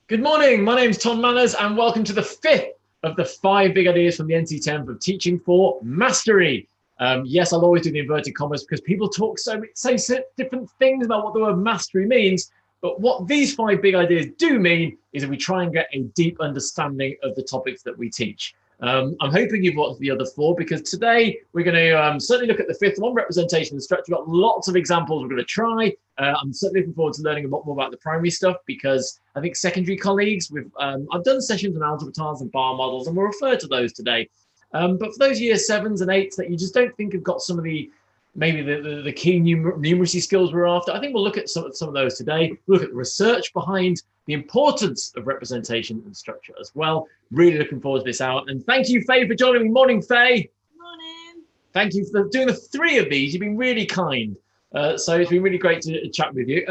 Good morning. My name is Tom Manners, and welcome to the fifth of the 5 big ideas from the NCETM for teaching for mastery. Yes, I'll always do the inverted commas because people say different things about what the word mastery means. But what these 5 big ideas do mean is that we try and get a deep understanding of the topics that we teach. I'm hoping you've watched the other 4 because today we're going to certainly look at the 5th one, representation and structure. We've got lots of examples we're going to try. I'm certainly looking forward to learning a lot more about the primary stuff because I think secondary colleagues, I've done sessions on algebra tiles and bar models, and we'll refer to those today. But for those year 7s and 8s that you just don't think have got some of the maybe the key numeracy skills we're after, I think we'll look at some of those today. We'll look at the research behind the importance of representation and structure as well. Really looking forward to this hour. And thank you, Faye, for joining me. Morning, Faye. Morning. Thank you for doing the 3 of these. You've been really kind. So it's been really great to chat with you.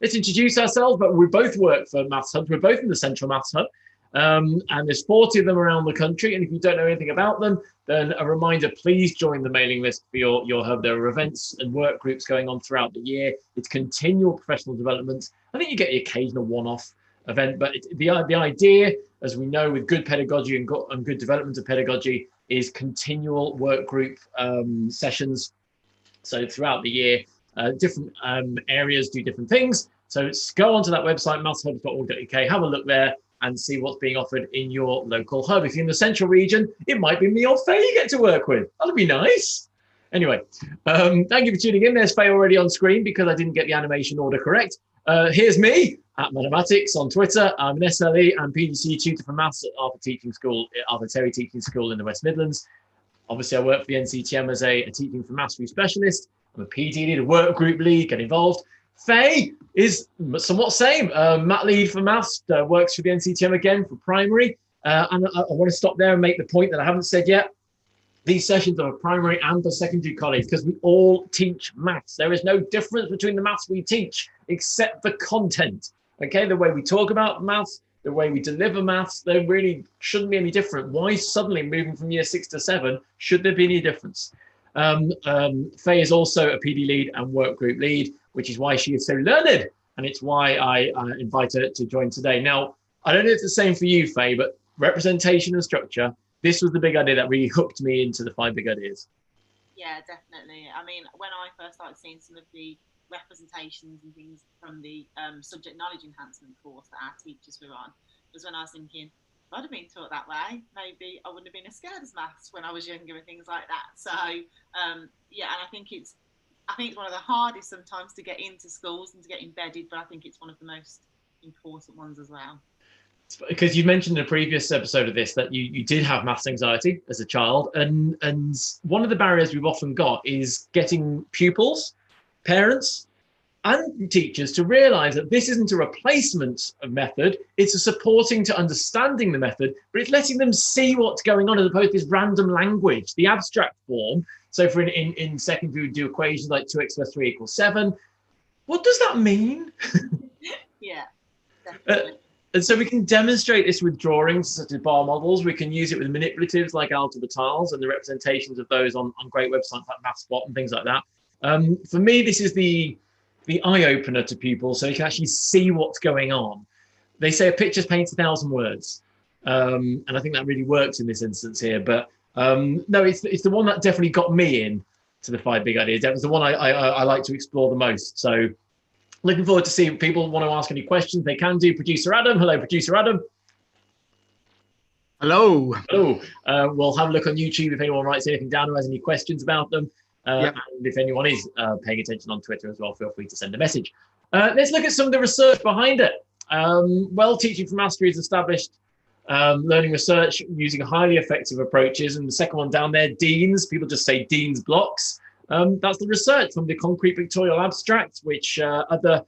Let's introduce ourselves, but we both work for Maths Hub. We're both in the Central Maths Hub. And there's 40 of them around the country. And if you don't know anything about them, then a reminder, please join the mailing list for your hub. There are events and work groups going on throughout the year. It's continual professional development. I think you get the occasional one-off event, but the idea, as we know, with good pedagogy and good development of pedagogy, is continual work group sessions. So throughout the year, different areas do different things. So go onto that website, mathshub.org.uk, have a look there and see what's being offered in your local hub. If you're in the central region, it might be me or Faye you get to work with. That'll be nice. Anyway, thank you for tuning in. There's Faye already on screen because I didn't get the animation order correct. Here's me at Mattox on Twitter. I'm an SLE and PGC tutor for maths at Arthur Terry Teaching School in the West Midlands. Obviously, I work for the NCETM as a teaching for mastery specialist. I'm a PD lead, a work group lead, get involved. Faye is somewhat same. Mat lead for maths, works for the NCETM again for primary. And I want to stop there and make the point that I haven't said yet. These sessions are for primary and for secondary college because we all teach maths. There is no difference between the maths we teach except the content. Okay, the way we talk about maths, the way we deliver maths, there really shouldn't be any different. Why suddenly moving from year 6 to 7 should there be any difference? Faye is also a PD lead and work group lead, which is why she is so learned, and it's why I invite her to join today. Now, I don't know if it's the same for you, Faye, but representation and structure, this was the big idea that really hooked me into the 5 big ideas. Yeah, definitely. I mean, when I first started seeing some of the representations and things from the subject knowledge enhancement course that our teachers were on, was when I was thinking, if I'd have been taught that way, maybe I wouldn't have been as scared as maths when I was younger and things like that. So, yeah, and I think it's one of the hardest sometimes to get into schools and to get embedded, but I think it's one of the most important ones as well. Because you mentioned in a previous episode of this that you did have maths anxiety as a child, and one of the barriers we've often got is getting pupils, parents, and teachers to realize that this isn't a replacement of method, it's a supporting to understanding the method, but it's letting them see what's going on as opposed to this random language, the abstract form. So for in secondary, we do equations like 2x plus 3 equals 7. What does that mean? Yeah, definitely. And so we can demonstrate this with drawings such as bar models. We can use it with manipulatives like algebra tiles and the representations of those on great websites like MathSpot and things like that. For me, this is the eye-opener to pupils so you can actually see what's going on. They say a picture paints 1,000 words. And I think that really works in this instance here. But no, it's the one that definitely got me in to the 5 big ideas. That was the one I like to explore the most. So looking forward to seeing if people want to ask any questions. They can do. Producer Adam. Hello, Producer Adam. Hello. Hello. We'll have a look on YouTube if anyone writes anything down or has any questions about them. Yep. And if anyone is paying attention on Twitter as well, feel free to send a message. Let's look at some of the research behind it. Well, teaching for mastery is established learning research using highly effective approaches. And the second one down there, Dean's, people just say Dean's blocks. That's the research from the concrete pictorial abstract, which other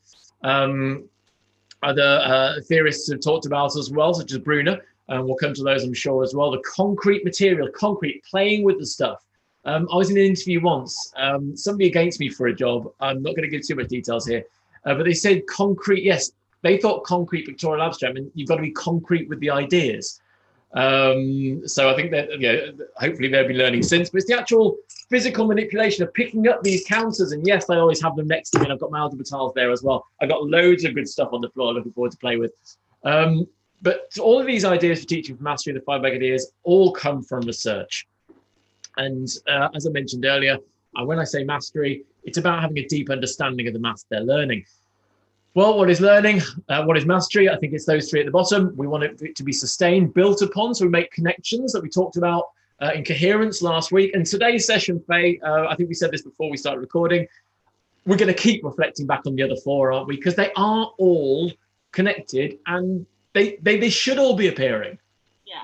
theorists have talked about as well, such as Brunner. We'll come to those, I'm sure, as well. The concrete material, concrete, playing with the stuff. I was in an interview once, somebody against me for a job. I'm not going to give too much details here, but they said concrete, yes, they thought concrete pictorial abstract, I mean, you've got to be concrete with the ideas. So I think that, hopefully they'll be learning since, but it's the actual physical manipulation of picking up these counters. And yes, I always have them next to me, and I've got my algebra tiles there as well. I've got loads of good stuff on the floor looking forward to play with. But all of these ideas for teaching for mastery, the 5 big ideas, all come from research. And as I mentioned earlier, when I say mastery, it's about having a deep understanding of the maths they're learning. Well, what is learning? What is mastery? I think it's those 3 at the bottom. We want it to be sustained, built upon, so we make connections that we talked about in coherence last week. And today's session, Faye, I think we said this before we started recording, we're going to keep reflecting back on the other 4, aren't we? Because they are all connected and they should all be appearing. Yeah.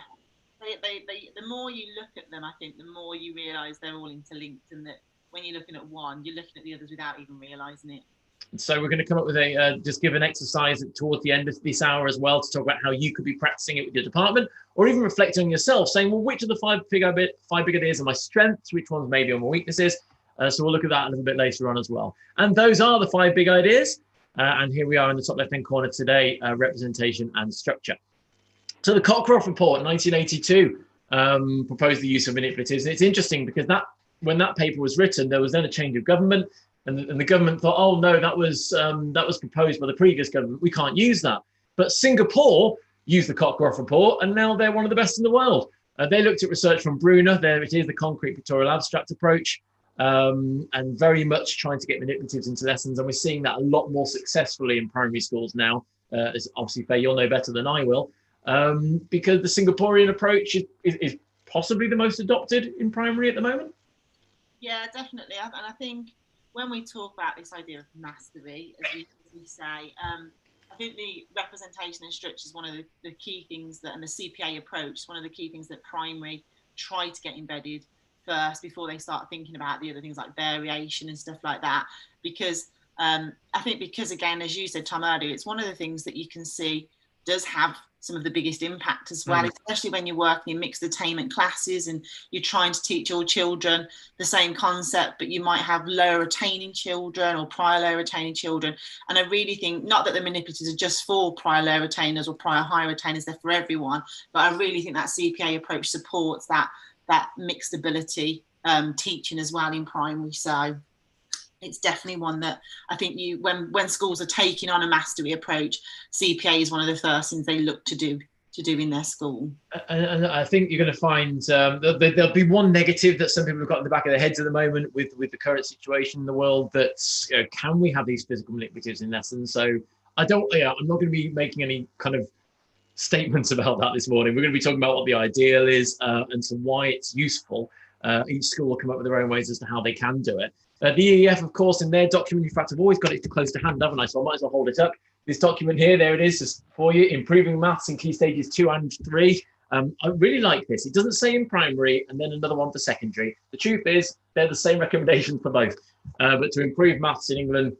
The more you look at them, I think the more you realise they're all interlinked, and that when you're looking at one, you're looking at the others without even realising it. So we're going to come up with just give an exercise towards the end of this hour as well to talk about how you could be practicing it with your department, or even reflecting on yourself, saying, well, which of the 5 big ideas are my strengths, which ones maybe are my weaknesses. So we'll look at that a little bit later on as well. And those are the 5 big ideas. And here we are in the top left-hand corner today, representation and structure. So the Cockcroft report, 1982, proposed the use of manipulatives. And it's interesting because when that paper was written, there was then a change of government. And the government thought, oh, no, that was proposed by the previous government. We can't use that. But Singapore used the Cockcroft report, and now they're one of the best in the world. They looked at research from Brunner. There it is, the concrete pictorial abstract approach, and very much trying to get manipulatives into lessons. And we're seeing that a lot more successfully in primary schools now. As obviously, Faye, you'll know better than I will, because the Singaporean approach is possibly the most adopted in primary at the moment. Yeah, definitely. And I think when we talk about this idea of mastery, as we say, I think the representation and structure is one of the key things that, and the CPA approach is one of the key things that primary try to get embedded first before they start thinking about the other things like variation and stuff like that. Because I think again, as you said, Tom, earlier, it's one of the things that you can see does have some of the biggest impact as well, especially when you're working in mixed attainment classes and you're trying to teach all children the same concept, but you might have lower attaining children or prior lower attaining children. And I really think, not that the manipulatives are just for prior lower attainers or prior higher attainers, they're for everyone, but I really think that CPA approach supports that mixed ability teaching as well in primary. So it's definitely one that I think when schools are taking on a mastery approach, CPA is one of the first things they look to do in their school. And I think you're going to find there'll be one negative that some people have got in the back of their heads at the moment with the current situation in the world, that can we have these physical manipulatives in lessons? So I'm not going to be making any kind of statements about that this morning. We're going to be talking about what the ideal is and so why it's useful. Each school will come up with their own ways as to how they can do it. The EEF, of course, in their document, in fact, I've always got it close to hand, haven't I? So I might as well hold it up. This document here, there it is, just for you, improving maths in key stages 2 and 3. I really like this. It doesn't say in primary and then another one for secondary. The truth is, they're the same recommendations for both. But to improve maths in England,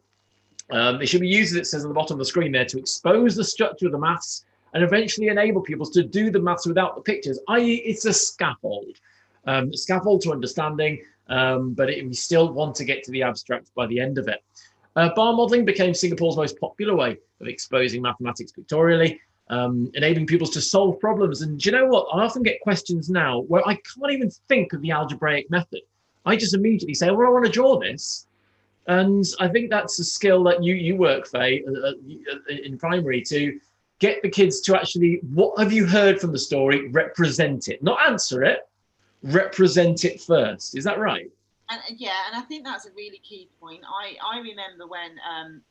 it should be used, as it says on the bottom of the screen there, to expose the structure of the maths and eventually enable pupils to do the maths without the pictures, i.e. it's a scaffold to understanding. But we still want to get to the abstract by the end of it. Bar modelling became Singapore's most popular way of exposing mathematics pictorially, enabling pupils to solve problems. And do you know what? I often get questions now where I can't even think of the algebraic method. I just immediately say, well, I want to draw this. And I think that's a skill that you work, Faye, in primary, to get the kids to actually, what have you heard from the story? Represent it, not answer it. Represent it first. Is that right? And I think that's a really key point. I remember when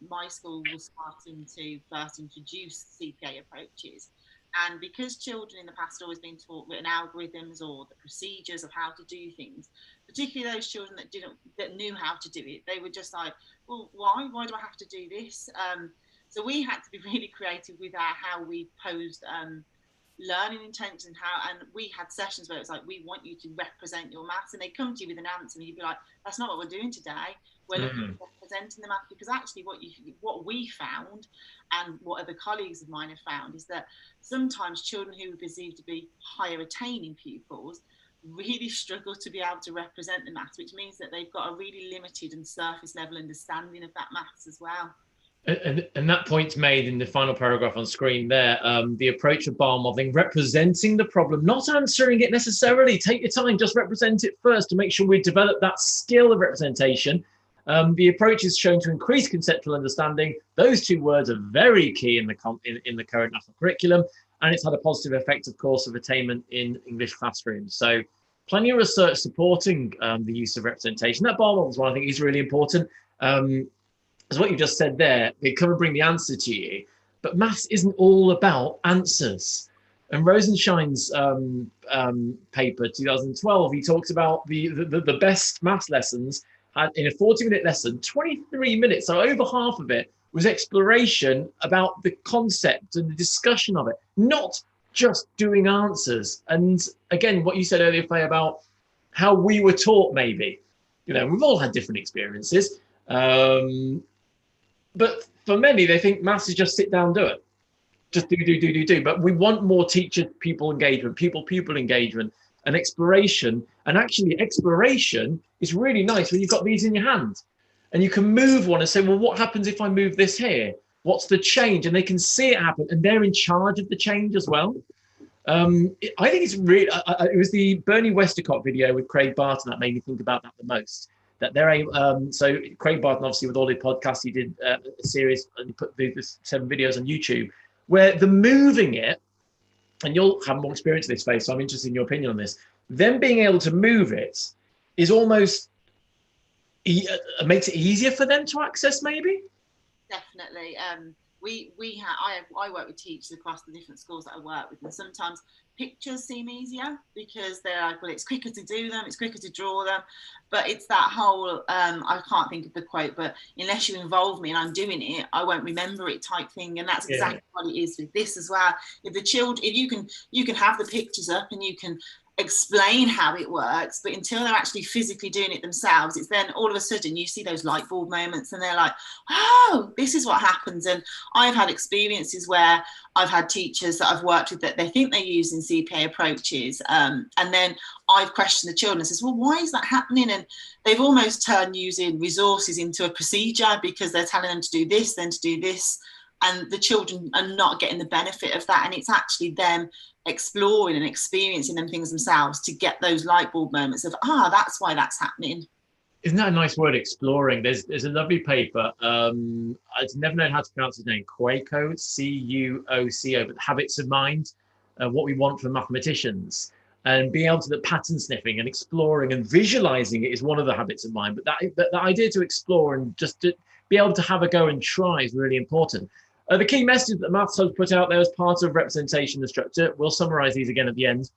my school was starting to first introduce CPA approaches, and because children in the past had always been taught written algorithms or the procedures of how to do things, particularly those children that knew how to do it, they were just like, well, why do I have to do this? So we had to be really creative with how we posed learning intentions, and we had sessions where it's like, we want you to represent your maths, and they come to you with an answer and you'd be like, that's not what we're doing today. We're looking at representing the math, because actually what we found, and what other colleagues of mine have found, is that sometimes children who are perceived to be higher attaining pupils really struggle to be able to represent the maths, which means that they've got a really limited and surface level understanding of that maths as well. And that point's made in the final paragraph on screen there. The approach of bar modeling, representing the problem, not answering it necessarily. Take your time, just represent it first to make sure we develop that skill of representation. The approach is shown to increase conceptual understanding. Those two words are very key in the current national curriculum, and it's had a positive effect, of course, of attainment in English classrooms. So plenty of research supporting the use of representation. That bar model one I think is really important. As what you just said there, they come and bring the answer to you, but maths isn't all about answers. And Rosenshine's paper, 2012, he talks about the best maths lessons had in a 40-minute lesson, 23 minutes, so over half of it was exploration about the concept and the discussion of it, not just doing answers. And again, what you said earlier, Faye, about how we were taught, maybe, we've all had different experiences. But for many, they think maths is just sit down, do it. Just do. But we want more teacher-pupil engagement, pupil-pupil engagement, and exploration. And actually, exploration is really nice when you've got these in your hand. And you can move one and say, well, what happens if I move this here? What's the change? And they can see it happen. And they're in charge of the change as well. I think it's really, it was the Bernie Westacott video with Craig Barton that made me think about that the most. That they're so Craig Barton, obviously, with all his podcasts, he did a series and he put the 7 videos on YouTube where the moving it, and you'll have more experience in this space, so I'm interested in your opinion on this. Them being able to move it is almost makes it easier for them to access, maybe. Definitely. I work with teachers across the different schools that I work with, and sometimes pictures seem easier because they're like, well, it's quicker to do them, it's quicker to draw them, but it's that whole I can't think of the quote, but unless you involve me and I'm doing it, I won't remember it type thing. And that's exactly what it is with this as well. If you can have the pictures up and you can explain how it works, but until they're actually physically doing it themselves, it's then all of a sudden you see those light bulb moments and they're like, oh, this is what happens. And I've had experiences where I've had teachers that I've worked with that they think they're using CPA approaches, and then I've questioned the children and says, well, why is that happening? And they've almost turned using resources into a procedure because they're telling them to do this, then to do this, and the children are not getting the benefit of that. And it's actually them exploring and experiencing them things themselves to get those light bulb moments of, that's why that's happening. Isn't that a nice word, exploring? There's a lovely paper. I've never known how to pronounce his name. Cuoco, C-U-O-C-O, but Habits of Mind, what we want from mathematicians. And being able to, the pattern sniffing and exploring and visualizing it is one of the habits of mind. But that idea to explore and just to be able to have a go and try is really important. The key message that Maths Hub put out there as part of representation and structure, we'll summarize these again at the end,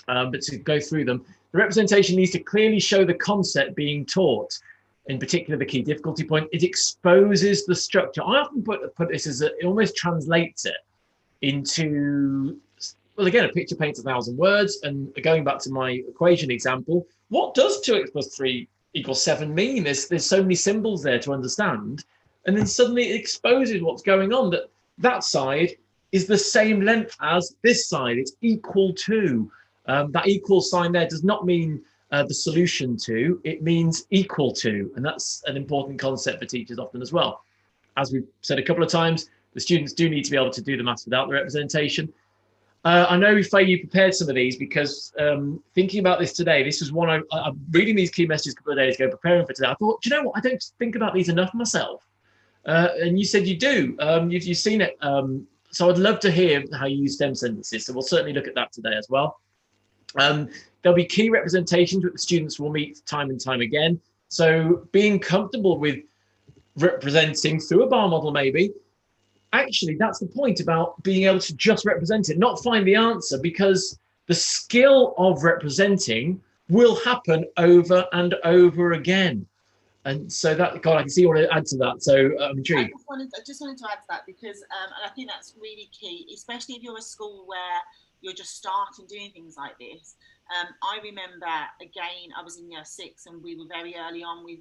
but to go through them, the representation needs to clearly show the concept being taught, in particular the key difficulty point. It exposes the structure. I often put this as it almost translates it into, well, again, a picture paints 1,000 words. And going back to my equation example, what does 2x plus 3 equals 7 mean? There's so many symbols there to understand. And then suddenly it exposes what's going on, that side is the same length as this side. It's equal to. That equal sign there does not mean the solution to, it means equal to. And that's an important concept for teachers often as well. As we've said a couple of times, the students do need to be able to do the maths without the representation. I know, Faye, you prepared some of these because thinking about this today, this was one I'm reading these key messages a couple of days ago, preparing for today. I thought, do you know what? I don't think about these enough myself. And you said you do. You've seen it. So I'd love to hear how you use STEM sentences. So we'll certainly look at that today as well. There'll be key representations that the students will meet time and time again. So being comfortable with representing through a bar model, maybe. Actually, that's the point about being able to just represent it, not find the answer, because the skill of representing will happen over and over again. And so that, God, I can see you want to add to that. So I'm intrigued. I just wanted to add to that because, and I think that's really key, especially if you're a school where you're just starting doing things like this. I remember, again, I was in year 6 and we were very early on with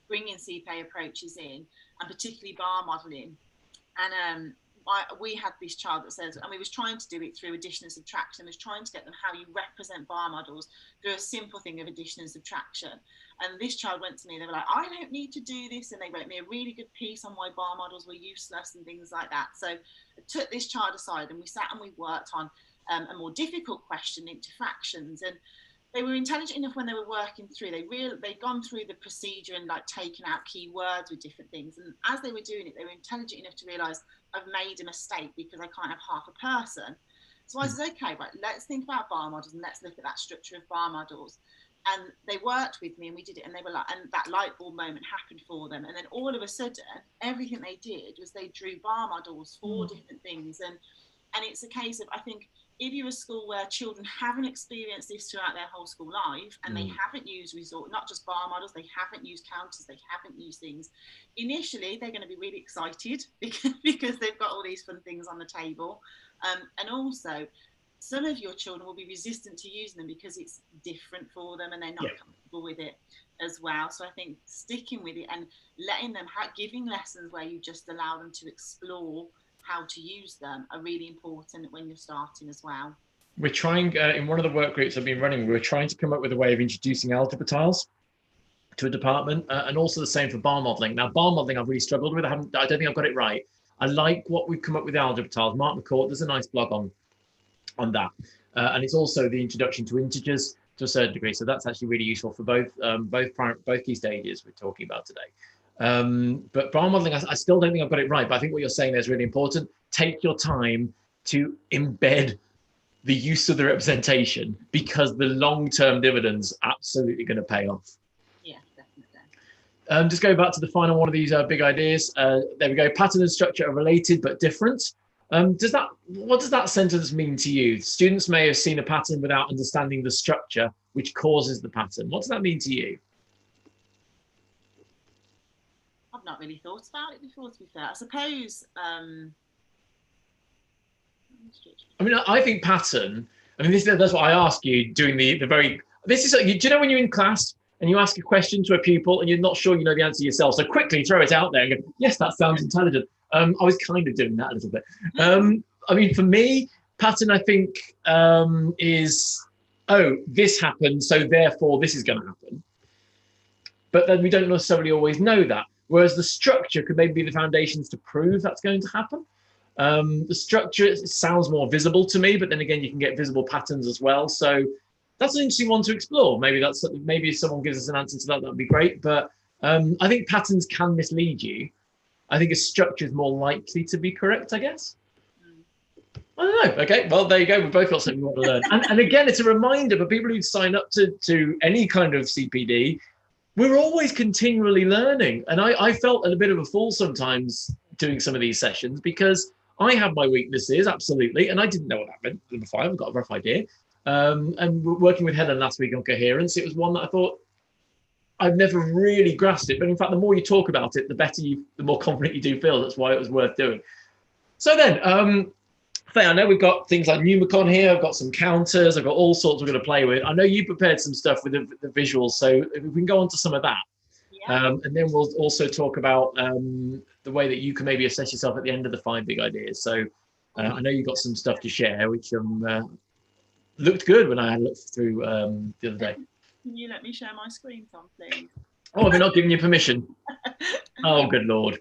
bringing CPA approaches in, and particularly bar modelling. And we had this child that says, and we was trying to do it through addition and subtraction, was trying to get them how you represent bar models through a simple thing of addition and subtraction. And this child went to me, they were like, I don't need to do this. And they wrote me a really good piece on why bar models were useless and things like that. So I took this child aside and we sat and we worked on a more difficult question into fractions. And they were intelligent enough when they were working through. They'd gone through the procedure and like taken out keywords with different things. And as they were doing it, they were intelligent enough to realise I've made a mistake because I can't have half a person. So I said, okay, right, let's think about bar models and let's look at that structure of bar models. And they worked with me and we did it, and they were like, and that light bulb moment happened for them. And then all of a sudden, everything they did was they drew bar models for different things. And it's a case of, I think, if you're a school where children haven't experienced this throughout their whole school life and they haven't used not just bar models, they haven't used counters, they haven't used things, initially they're going to be really excited because they've got all these fun things on the table. And also, some of your children will be resistant to using them because it's different for them and they're not comfortable with it as well. So I think sticking with it and letting them giving lessons where you just allow them to explore how to use them are really important when you're starting as well. We're trying, in one of the work groups I've been running, we're trying to come up with a way of introducing algebra tiles to a department, and also the same for bar modelling. Now, bar modelling I've really struggled with. I don't think I've got it right. I like what we've come up with algebra tiles. Mark McCourt, there's a nice blog on that. And it's also the introduction to integers to a certain degree. So that's actually really useful for both key stages we're talking about today. But bar modeling, I still don't think I've got it right, but I think what you're saying there is really important. Take your time to embed the use of the representation, because the long-term dividends are absolutely going to pay off. Yeah, definitely. Just go back to the final one of these big ideas. There we go. Pattern and structure are related but different. What does that sentence mean to you? Students may have seen a pattern without understanding the structure, which causes the pattern. What does that mean to you? I've not really thought about it before, to be fair. I suppose. I mean, I think pattern. I mean, that's what I ask you doing the very. This is. Do you know when you're in class and you ask a question to a pupil and you're not sure you know the answer yourself, so quickly throw it out there and go, "Yes, that sounds intelligent." I was kind of doing that a little bit. I mean, for me, pattern, I think, is, oh, this happened, so therefore this is going to happen. But then we don't necessarily always know that. Whereas the structure could maybe be the foundations to prove that's going to happen. The structure sounds more visible to me, but then again, you can get visible patterns as well. So that's an interesting one to explore. Maybe if someone gives us an answer to that, that'd be great. But I think patterns can mislead you. I think a structure is more likely to be correct, I guess. I don't know. Okay, well, there you go. We've both got something we want to learn. And again, it's a reminder for people who sign up to any kind of CPD, we're always continually learning. And I felt a bit of a fool sometimes doing some of these sessions because I have my weaknesses, absolutely. And I didn't know what that meant. Number 5, I've got a rough idea. And working with Helen last week on coherence, it was one that I thought, I've never really grasped it, but in fact, the more you talk about it, the more confident you do feel. That's why it was worth doing. So then, Faye, I know we've got things like Numicon here. I've got some counters. I've got all sorts we're going to play with. I know you prepared some stuff with the visuals, so if we can go on to some of that. Yeah. And then we'll also talk about the way that you can maybe assess yourself at the end of the 5 big ideas. So I know you've got some stuff to share, which looked good when I had looked through the other day. Can you let me share my screen, Tom, please? Oh, they're not giving you permission. Oh, good Lord.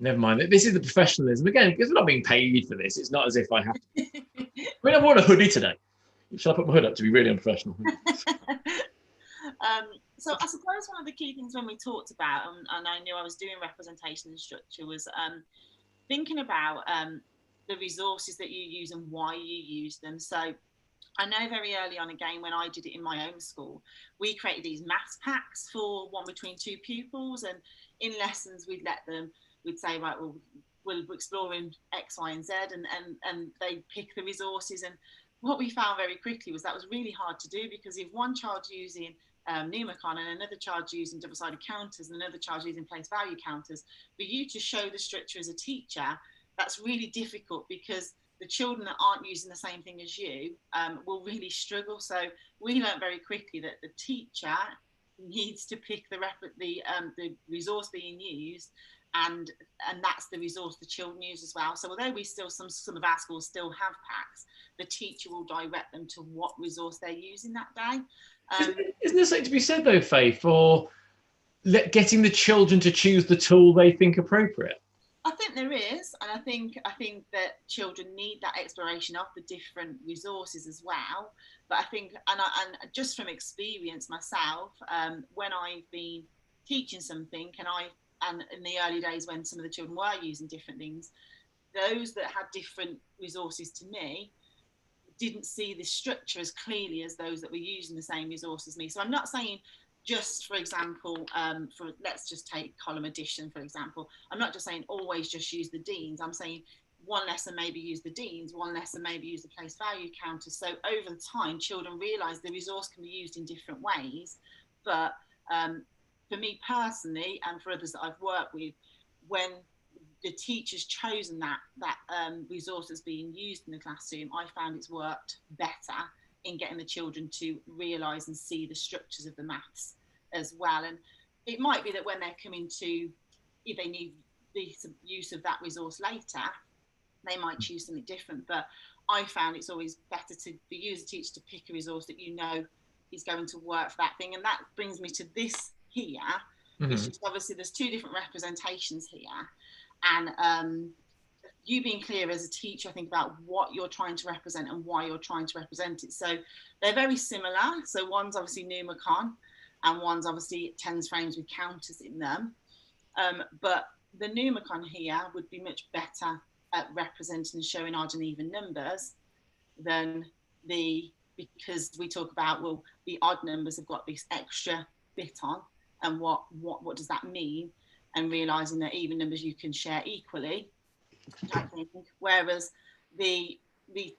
Never mind. This is the professionalism. Again, because we're not being paid for this. It's not as if I have to. I mean, I've worn a hoodie today. Shall I put my hood up to be really unprofessional? So I suppose one of the key things when we talked about, and I knew I was doing representation and structure, was thinking about the resources that you use and why you use them. So I know very early on, again, when I did it in my own school, we created these maths packs for 1 between 2 pupils. And in lessons, we'd say, right, well, we're exploring X, Y, and Z, and they pick the resources. And what we found very quickly was that was really hard to do, because if one child's using Numicon and another child using double-sided counters and another child using place value counters, for you to show the structure as a teacher, that's really difficult, because the children that aren't using the same thing as you will really struggle. So we learned very quickly that the teacher needs to pick the resource being used, and that's the resource the children use as well. So although some of our schools still have packs, the teacher will direct them to what resource they're using that day. Isn't there something to be said, though, Faye, for getting the children to choose the tool they think appropriate? I think there is, and I think that children need that exploration of the different resources as well. But I think, and just from experience myself, when I've been teaching something, and in the early days when some of the children were using different things, those that had different resources to me didn't see the structure as clearly as those that were using the same resource as me. So I'm not saying, just for example, let's just take column addition, for example. I'm not just saying always just use the deans. I'm saying one lesson maybe use the deans, one lesson maybe use the place value counters. So over the time, children realise the resource can be used in different ways. But for me personally, and for others that I've worked with, when the teacher's chosen that resource that's being used in the classroom, I found it's worked better in getting the children to realise and see the structures of the maths as well. And it might be that when they're coming to, if they need the use of that resource later, they might choose something different. But I found it's always better for you as a teacher to pick a resource that you know is going to work for that thing. And that brings me to this here, which is obviously there's two different representations here. And you being clear as a teacher, I think, about what you're trying to represent and why you're trying to represent it. So they're very similar. So one's obviously Numicon and one's obviously tens frames with counters in them. But the Numicon here would be much better at representing and showing odd and even numbers than because we talk about, well, the odd numbers have got this extra bit on, and what does that mean? And realising that even numbers you can share equally, I think, whereas the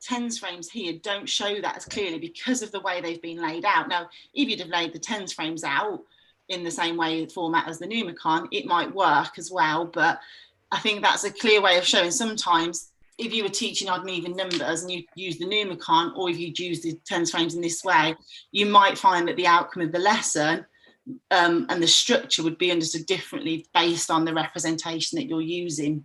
tens frames here don't show that as clearly because of the way they've been laid out. Now, if you'd have laid the tens frames out in the same way format as the Numicon, it might work as well. But I think that's a clear way of showing sometimes if you were teaching odd and even numbers and you use the Numicon, or if you'd use the tens frames in this way, you might find that the outcome of the lesson and the structure would be understood differently based on the representation that you're using.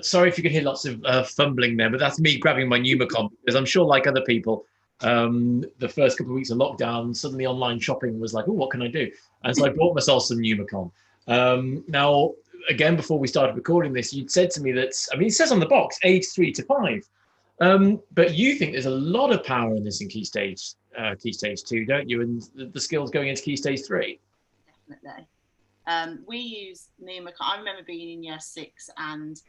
Sorry if you could hear lots of fumbling there, but that's me grabbing my Numicon, because I'm sure, like other people, the first couple of weeks of lockdown, suddenly online shopping was like, oh, what can I do? And so I bought myself some Numicon. Now, again, before we started recording this, you'd said to me that, I mean, it says on the box, age 3 to 5. But you think there's a lot of power in this in Key Stage 2, don't you? And the skills going into Key Stage 3. Definitely. We use Numicon. I remember being in year 6 and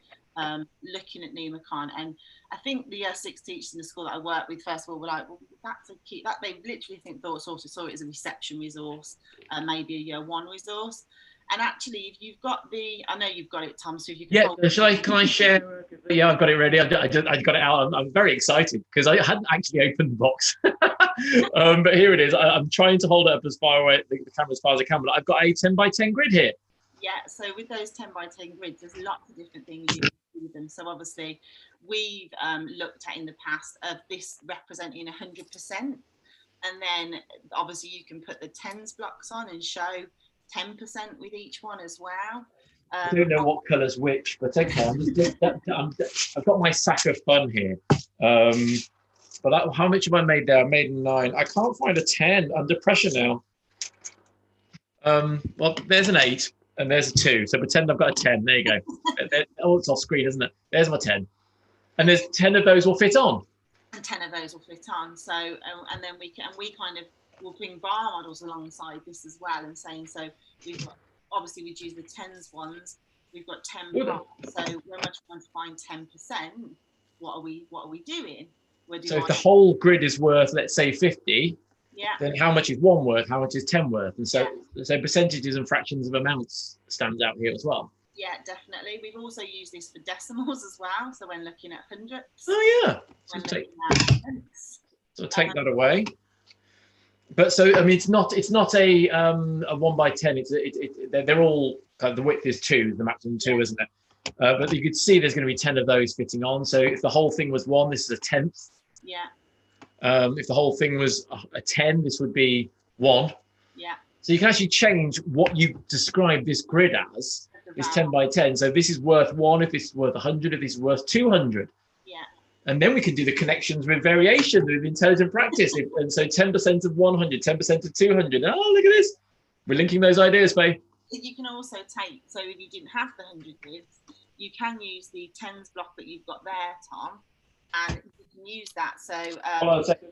looking at Numicon, and I think the year 6 teachers in the school that I worked with, first of all, were like, well, that's a key, that they literally saw it as a reception resource, maybe a year 1 resource. And actually, if you've got I know you've got it, Tom, so if you can can I share? Yeah, I've got it ready. I got it out. I'm very excited because I hadn't actually opened the box. But here it is. I'm trying to hold it up as far away, the camera as far as I can, but I've got a 10 by 10 grid here. Yeah, so with those 10 by 10 grids, there's lots of different things you can do with them. So obviously, we've looked at in the past of this representing 100%. And then obviously you can put the tens blocks on and show 10% with each one as well. I don't know what colour's which, but okay, I've got my sack of fun here. But how much have I made there? I made 9. I can't find a 10. Under pressure now. Well, there's an 8 and there's a 2. So pretend I've got a 10. There you go. Oh, it's off screen, isn't it? There's my 10. And there's 10 of those will fit on. And 10 of those will fit on. So, and then we kind of will bring bar models alongside this as well, and saying, so we've got, obviously we'd use the tens ones, we've got 10 blocks, so when we're trying to find 10%, what are we doing? So if the whole grid is worth, let's say 50, yeah, then how much is 1 worth, how much is 10 worth? And so percentages and fractions of amounts stands out here as well. Yeah, definitely. We've also used this for decimals as well, so when looking at hundredths. Oh yeah, so take that away. But so, I mean, it's not a 1 by 10. They're all the width is 2, the maximum 2, isn't it? But you could see there's going to be 10 of those fitting on. So if the whole thing was 1, this is a 10th. Yeah. If the whole thing was a 10, this would be 1. Yeah. So you can actually change what you describe this grid as. It's 10 by 10. So this is worth 1. If this is worth 100, if this is worth 200. Yeah. And then we can do the connections with variation, with intelligent practice. And so 10% of 100, 10% of 200. Oh, look at this. We're linking those ideas, Faye. You can also take, so if you didn't have the 100 grids, you can use the tens block that you've got there, Tom, and you can use that. So hold on a second.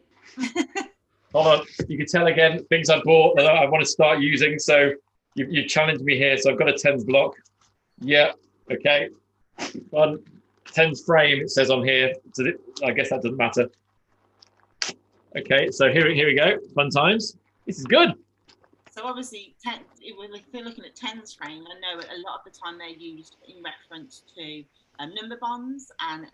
Hold on. You can tell again things I bought that I want to start using. So you challenged me here. So I've got a tens block. Yeah. Okay. On tens frame, it says on here. So I guess that doesn't matter. Okay. So here we go. Fun times. This is good. So obviously, if they're looking at tens frame, I know a lot of the time they're used in reference to number bonds, and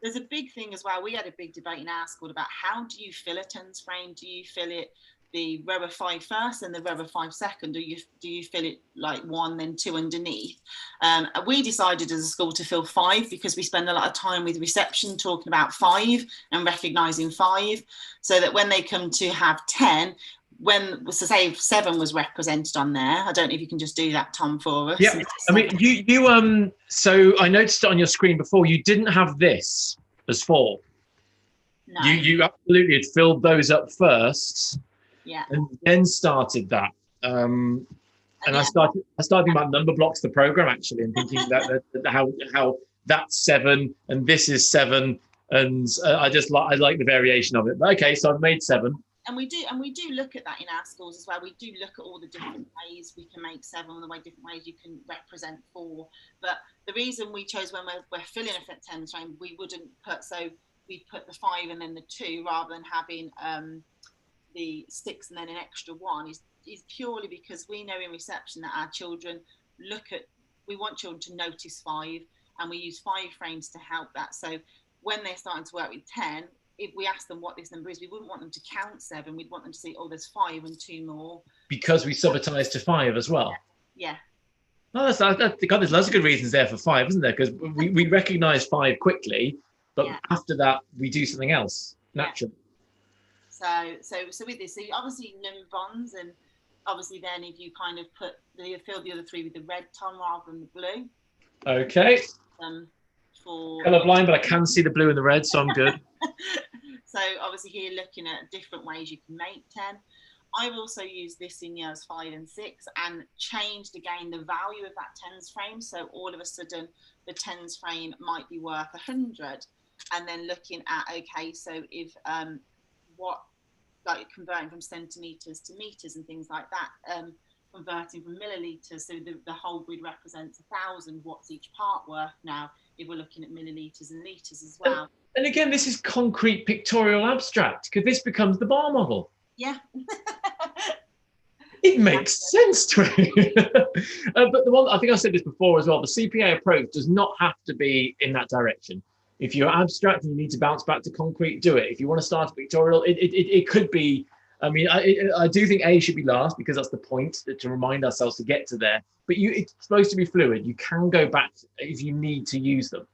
there's a big thing as well. We had a big debate in our school about how do you fill a tens frame? Do you fill it the row of 5 first and the row of 5 second, or do you fill it like 1 then 2 underneath? We decided as a school to fill 5 because we spend a lot of time with reception talking about 5 and recognising 5, so that when they come to have 10, when, so say 7 was represented on there. I don't know if you can just do that, Tom, for us. Yeah, I mean, you so I noticed it on your screen before, you didn't have this as 4. No. You absolutely had filled those up first. Yeah. And then started that. And I started thinking about number blocks, the program, actually, and thinking that how that's 7 and this is 7, and I like the variation of it. But okay, so I've made 7. And we do look at that in our schools as well. We do look at all the different ways we can make 7, and the different ways you can represent 4. But the reason we chose, when we're filling a tens frame, we wouldn't put, so we put the 5 and then the 2 rather than having the 6 and then an extra 1 is purely because we know in reception that our children we want children to notice 5, and we use 5 frames to help that. So when they're starting to work with 10, if we ask them what this number is, we wouldn't want them to count 7. We'd want them to see, oh, there's 5 and 2 more. Because we subitize to 5 as well. Yeah. Oh, God, there's lots of good reasons there for 5, isn't there? Because we recognise 5 quickly, but after that we do something else naturally. Yeah. So with this, so obviously number bonds, and obviously then if you kind of fill the other 3 with the red, Tom, rather than the blue. Okay. For colourblind, but I can see the blue and the red, so I'm good. So obviously here looking at different ways you can make 10. I've also used this in years 5 and 6 and changed again the value of that tens frame. So all of a sudden the tens frame might be worth 100, and then looking at, okay, so if like converting from centimetres to metres and things like that, converting from millilitres, so the whole grid represents 1,000. What's each part worth now if we're looking at millilitres and litres as well? And again, this is concrete pictorial abstract, because this becomes the bar model. Yeah. It makes sense to me. But the one, I think I said this before as well, the CPA approach does not have to be in that direction. If you're abstract and you need to bounce back to concrete, do it. If you want to start a pictorial, it could be. I mean, I do think A should be last, because that's the point, to remind ourselves to get to there. But it's supposed to be fluid. You can go back if you need to use them.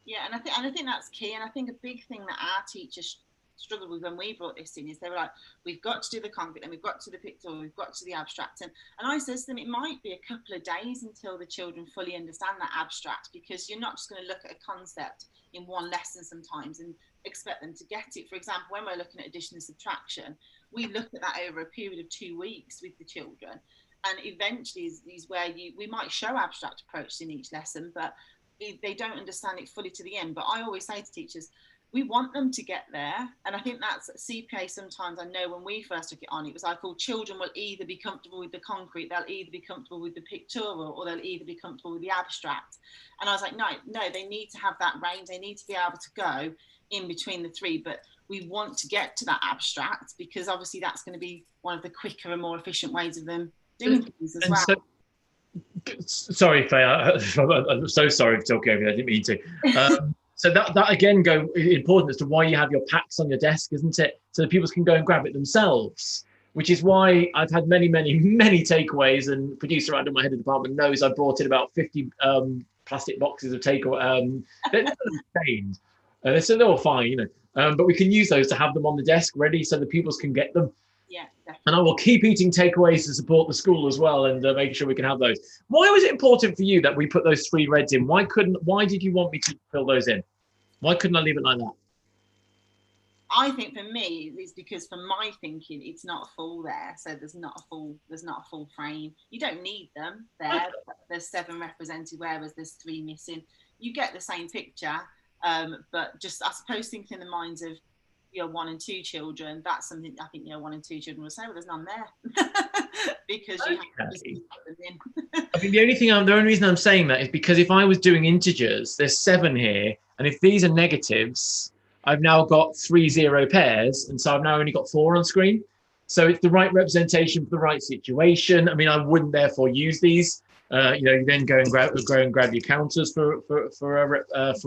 Yeah, and I think that's key. And I think a big thing that our teachers struggled with when we brought this in is they were like, we've got to do the concrete, and we've got to do the pictorial, we've got to do the abstract. And I said to them, it might be a couple of days until the children fully understand that abstract, because you're not just going to look at a concept in one lesson sometimes and expect them to get it. For example, when we're looking at addition and subtraction, we look at that over a period of 2 weeks with the children, and eventually is where we might show abstract approaches in each lesson, but they don't understand it fully to the end. But I always say to teachers, we want them to get there. And I think that's CPA. Sometimes I know when we first took it on, it was like, oh, children will either be comfortable with the concrete, they'll either be comfortable with the pictorial, or they'll either be comfortable with the abstract. And I was like, no, they need to have that range. They need to be able to go in between the 3, but we want to get to that abstract, because obviously that's going to be one of the quicker and more efficient ways of them doing things as well. Sorry, Faye, I'm so sorry for talking over you. I didn't mean to. So that again important as to why you have your packs on your desk, isn't it? So that people can go and grab it themselves, which is why I've had many takeaways, and producer Adam, my head of department, knows I brought in about 50 plastic boxes of takeaway. They're not stained, so they're all fine, you know. But we can use those to have them on the desk ready so the pupils can get them. Yeah, definitely. And I will keep eating takeaways to support the school as well, and making sure we can have those. Why was it important for you that we put those 3 reds in? Why did you want me to fill those in? Why couldn't I leave it like that? I think for me, it's because for my thinking, it's not full there. So there's not a full frame. You don't need them there. There's 7 represented, whereas there's 3 missing. You get the same picture, but just I suppose thinking in the minds of year 1 and 2 children, that's something I think year 1 and 2 children will say, well, there's none there because you have to just put them in. I mean, the only reason I'm saying that is because if I was doing integers, there's 7 here, and if these are negatives, I've now got 3 0 pairs, and so I've now only got 4 on screen. So it's the right representation for the right situation. I mean, I wouldn't therefore use these. You then go and grab your counters for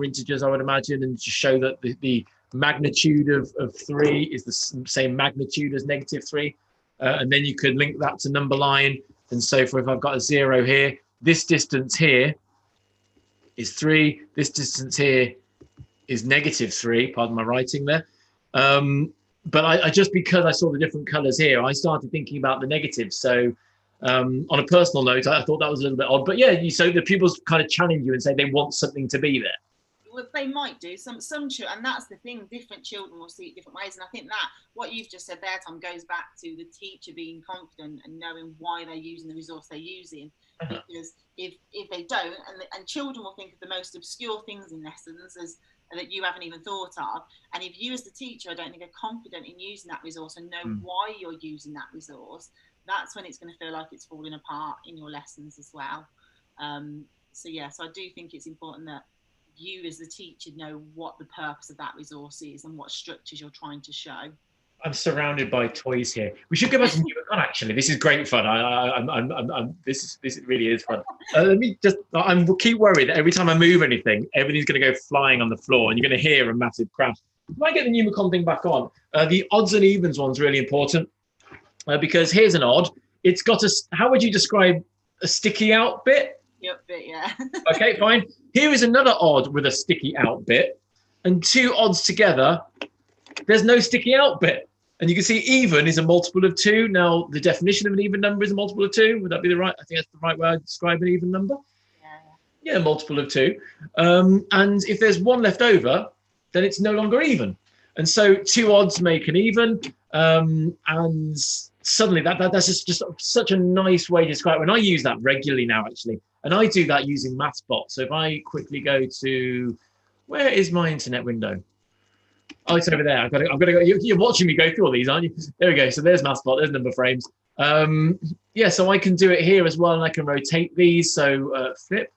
integers, I would imagine, and just show that the magnitude of 3 is the same magnitude as -3, and then you could link that to number line. And so if I've got a 0 here, this distance here is 3. This distance here is -3. Pardon my writing there. But I just because I saw the different colors here, I started thinking about the negatives. So on a personal note, I thought that was a little bit odd. But yeah, so the pupils kind of challenge you and say they want something to be there. Well, they might do some children, and that's the thing. Different children will see it different ways, and I think that what you've just said there, Tom, goes back to the teacher being confident and knowing why they're using the resource they're using. Because if they don't, and children will think of the most obscure things in lessons as that you haven't even thought of, and if you as the teacher, I don't think, are confident in using that resource and know why you're using that resource, that's when it's going to feel like it's falling apart in your lessons as well. So I do think it's important that you as the teacher know what the purpose of that resource is and what structures you're trying to show. I'm surrounded by toys here. We should go back to NewMacon, actually. This is great fun. This really is fun. I keep worried that every time I move anything, everything's going to go flying on the floor and you're going to hear a massive crash. If I get the NewMacon thing back on, the odds and evens one's really important because here's an odd. It's got how would you describe a sticky out bit? Yep, yeah. Okay, fine. Here is another odd with a sticky out bit, and 2 odds together, there's no sticky out bit. And you can see even is a multiple of 2. Now, the definition of an even number is a multiple of 2. Would that be I think that's the right way I describe an even number. Yeah, multiple of 2. And if there's 1 left over, then it's no longer even. And so 2 odds make an even. And suddenly that's just such a nice way to describe it. And I use that regularly now, actually. And I do that using MathsBot. So if I quickly go to, where is my internet window? Oh, it's over there. I've got to go. You're watching me go through all these, aren't you? There we go. So there's MathsBot. There's number frames. So I can do it here as well, and I can rotate these. So flip.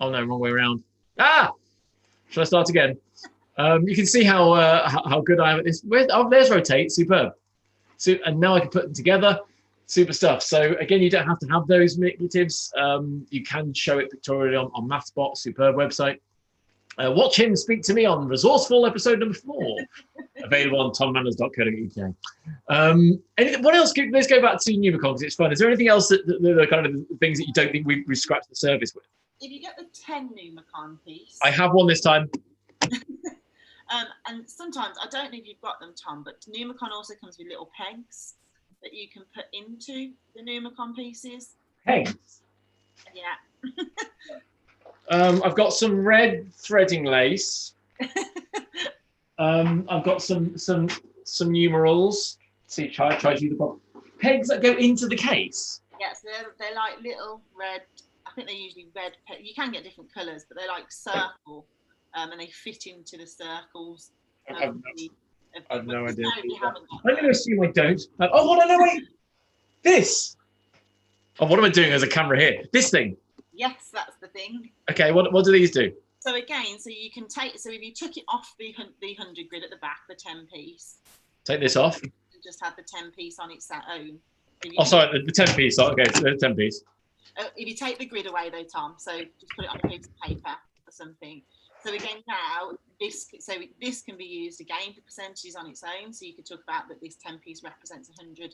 Oh no, wrong way around. Shall I start again? You can see how good I am at this. There's rotate. Superb. So and now I can put them together. Super stuff. So again, you don't have to have those negatives. You can show it pictorially on MathsBot. Superb website. Watch him speak to me on Resourceful episode number 4, available on tommanners.co.uk. What else? Let's go back to NewMacon because it's fun. Is there anything else that the kind of things that you don't think we've scratched the surface with? If you get the 10 NewMacon piece, I have one this time. and sometimes I don't know if you've got them, Tom, but NewMacon also comes with little pegs that you can put into the NewMacon pieces. Pegs? Yeah. I've got some red threading lace. I've got some numerals. See, try to use the pegs that go into the case. Yes, they're like little red. I think they're usually red. You can get different colours, but they're like circle, and they fit into the circles. I've no idea. I'm going to assume I don't. Hold on, no, wait. This. Oh, what am I doing as a camera here? This thing. Yes, that's the thing. Okay, what do these do? So again, you can if you took it off the 100 grid at the back, the 10 piece. Take this off. You just had the 10 piece on its own. Sorry, the 10 piece. Okay, so the 10 piece. If you take the grid away though, Tom, so just put it on a piece of paper or something. So again, now this can be used again for percentages on its own. So you could talk about that this 10 piece represents 100%,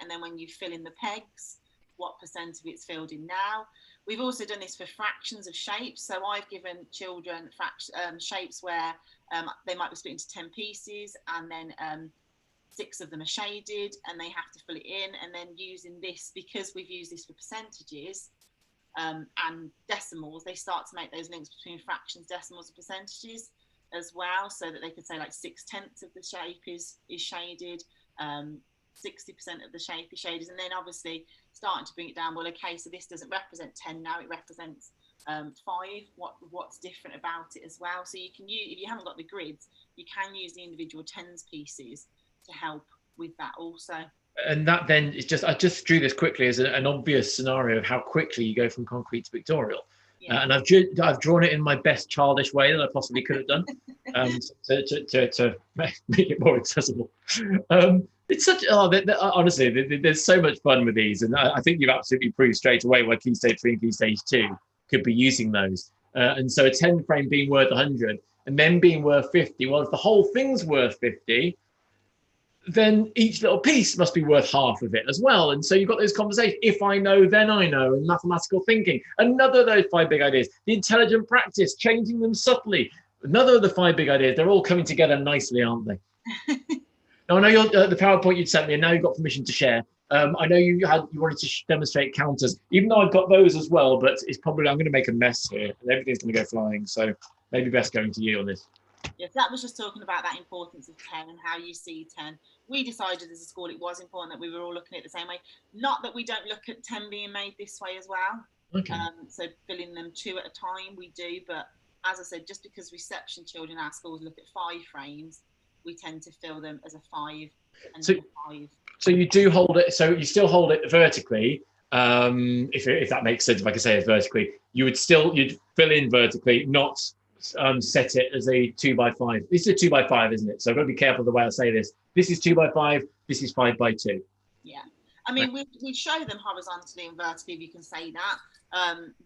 and then when you fill in the pegs, what percent of it's filled in now. We've also done this for fractions of shapes. So I've given children shapes where they might be split into 10 pieces, and then 6 of them are shaded, and they have to fill it in. And then using this, because we've used this for percentages and decimals, they start to make those links between fractions, decimals, and percentages. as well, so that they could say like 6/10 of the shape is shaded, 60% of the shape is shaded, and then obviously starting to bring it down. Well, okay, so this doesn't represent 10 now; it represents 5. What's different about it as well? So you can use, if you haven't got the grids, you can use the individual tens pieces to help with that also. And that then is just, I just drew this quickly as an obvious scenario of how quickly you go from concrete to pictorial. Yeah. And I've drawn it in my best childish way that I possibly could have done, to make it more accessible. It's such, honestly, there's so much fun with these, and I think you've absolutely proved straight away why Key Stage 3 and Key Stage 2 could be using those. And so a 10 frame being worth 100 and then being worth 50. Well, if the whole thing's worth 50, then each little piece must be worth half of it as well. And so you've got those conversations. If I know, then I know, and mathematical thinking. Another of those 5 big ideas. The intelligent practice, changing them subtly. Another of the 5 big ideas. They're all coming together nicely, aren't they? Now, I know you're, the PowerPoint you'd sent me, and now you've got permission to share. I know you wanted to demonstrate counters, even though I've got those as well, but it's probably, I'm going to make a mess here, and everything's going to go flying. So maybe best going to you on this. Yes, that was just talking about that importance of 10 and how you see 10. We decided as a school it was important that we were all looking at it the same way. Not that we don't look at 10 being made this way as well. Okay. So filling them 2 at a time, we do. But as I said, just because reception children in our schools look at 5 frames, we tend to fill them as a 5 and so, 5. So you do hold it, so you still hold it vertically. If that makes sense, if I can say it vertically, you'd fill in vertically, not set it as a 2x5. This is a 2x5, isn't it? So I've got to be careful the way I say this. This is 2x5. This is 5x2. Yeah, I mean, we show them horizontally and vertically, if you can say that.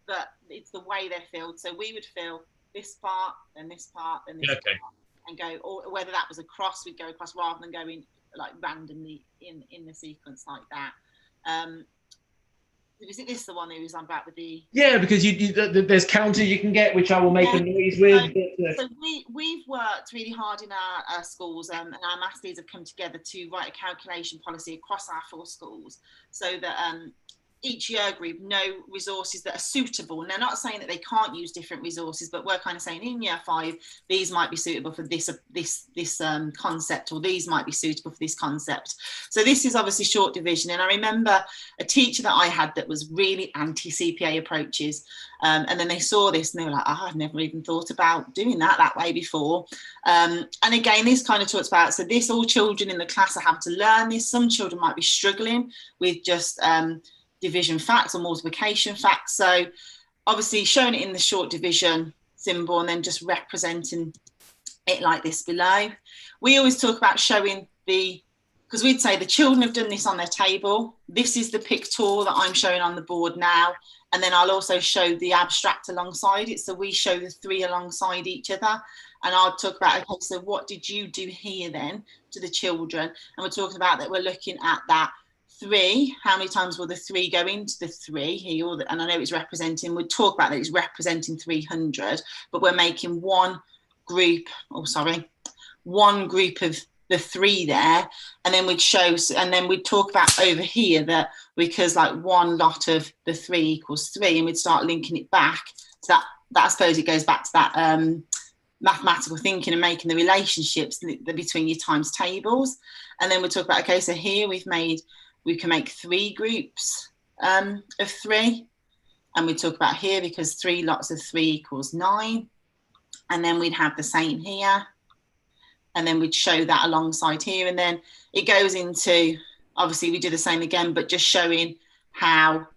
But it's the way they're filled. So we would fill this part, and this part, and this part, and go. Or whether that was across, we'd go across rather than going like randomly in the sequence like that. Is this the one who was on about with the? Yeah, because there's counters you can get, which I will make a noise with. So we've worked really hard in our schools, and our maths leaders have come together to write a calculation policy across our 4 schools, so that each year group know resources that are suitable. And they're not saying that they can't use different resources, but we're kind of saying in year 5, these might be suitable for this concept, or these might be suitable for this concept. So this is obviously short division. And I remember a teacher that I had that was really anti-CPA approaches. And then they saw this and they were like, I've never even thought about doing that way before. And again, this kind of talks about, so this, all children in the class are having to learn this. Some children might be struggling with just division facts or multiplication facts. So obviously showing it in the short division symbol and then just representing it like this below. We always talk about showing because we'd say the children have done this on their table. This is the pictorial that I'm showing on the board now. And then I'll also show the abstract alongside it. So we show the 3 alongside each other. And I'll talk about, okay, so what did you do here then to the children? And we're talking about that we're looking at that 3, how many times will the 3 go into the 3 here? And I know it's representing, we'll talk about that it's representing 300, but we're making one group of the 3 there, and then we'd show, and then we'd talk about over here that because like one lot of the 3 equals 3, and we'd start linking it back to that I suppose it goes back to that mathematical thinking and making the relationships between your times tables. And then we'll talk about, okay, so here we can make 3 groups of 3, and we talk about here because 3 lots of 3 equals 9, and then we'd have the same here, and then we'd show that alongside here, and then it goes into, obviously we do the same again, but just showing how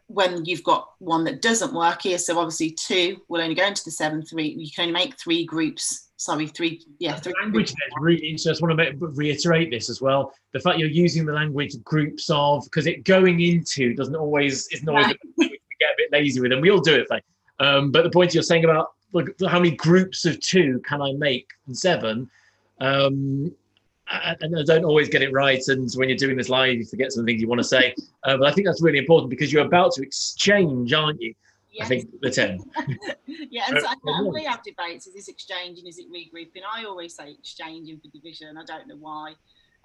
when you've got one that doesn't work here, so obviously 2 will only go into the 7, 3, you can only make 3 groups. Sorry, 3. Yeah, 3. The language there is really interesting. I just want to reiterate this as well. The fact you're using the language groups of, because it going into isn't always we get a bit lazy with them. We all do it, but the point you're saying about how many groups of 2 can I make in 7, and I don't always get it right. And when you're doing this live, you forget some things you want to say. But I think that's really important because you're about to exchange, aren't you? Yes. I think the 10. Yeah, and so we have debates. Is this exchanging? Is it regrouping? I always say exchanging for division. I don't know why.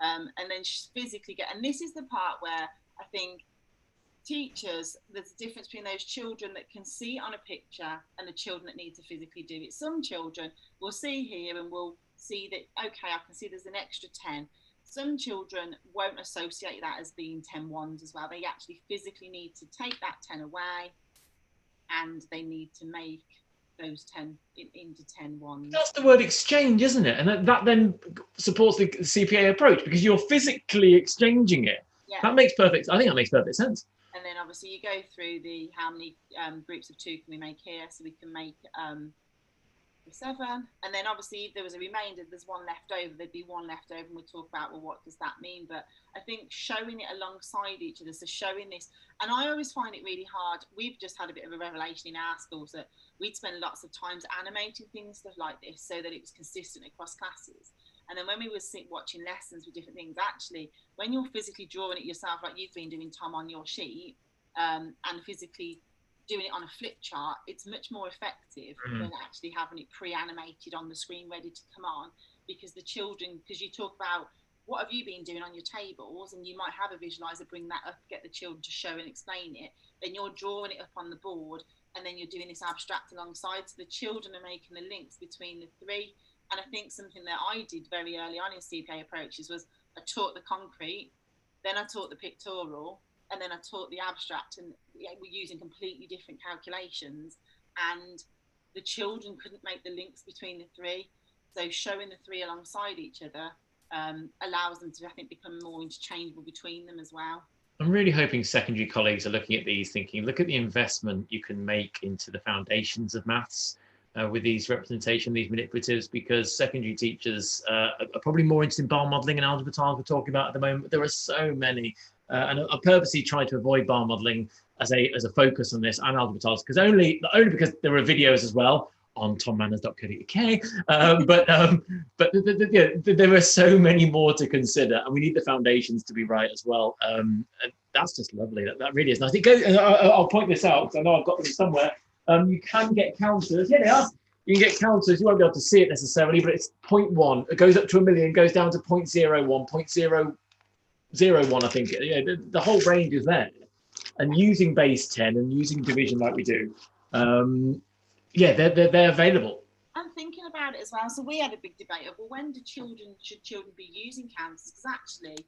And then physically and this is the part where I think teachers, there's a difference between those children that can see on a picture and the children that need to physically do it. Some children will see here and will see that, okay, I can see there's an extra 10. Some children won't associate that as being 10 ones as well. They actually physically need to take that 10 away, and they need to make those 10 into 10 ones. That's the word exchange, isn't it? And that then supports the CPA approach, because you're physically exchanging it. Yeah. I think that makes perfect sense. And then obviously you go through the how many groups of 2 can we make here, so we can make 7, and then obviously if there was a remainder, there's 1 left over, there'd be 1 left over, and we'll talk about, well, what does that mean? But I think showing it alongside each other, so showing this, and I always find it really hard. We've just had a bit of a revelation in our schools that we'd spend lots of times animating things, stuff like this, so that it was consistent across classes. And then when we were watching lessons with different things, actually, when you're physically drawing it yourself, like you've been doing, Tom, on your sheet, and physically doing it on a flip chart, it's much more effective than actually having it pre-animated on the screen ready to come on, because the children, because you talk about what have you been doing on your tables, and you might have a visualizer bring that up, get the children to show and explain it, then you're drawing it up on the board, and then you're doing this abstract alongside, so the children are making the links between the 3. And I think something that I did very early on in CPA approaches was I taught the concrete, then I taught the pictorial, and then I taught the abstract, and we're using completely different calculations, and the children couldn't make the links between the 3. So showing the 3 alongside each other allows them to, I think, become more interchangeable between them as well. I'm really hoping secondary colleagues are looking at these thinking, look at the investment you can make into the foundations of maths with these representation, these manipulatives, because secondary teachers are probably more interested in bar modeling and algebra tiles we're talking about at the moment, but there are so many. And I purposely tried to avoid bar modeling as a focus on this and algebra tiles, because only because there are videos as well on tommanners.co.uk. But there are so many more to consider, and we need the foundations to be right as well. And that's just lovely. That really is nice. It goes. I'll point this out because I know I've got them somewhere. You can get counters. Here they are. You can get counters. You won't be able to see it necessarily, but it's 0.1. It goes up to 1 million, goes down to 0.01, 0.001, I think. Yeah, the whole range is there. And using base 10 and using division like we do, they're available. I'm thinking about it as well. So we had a big debate of, well, when should children be using counters? Because actually,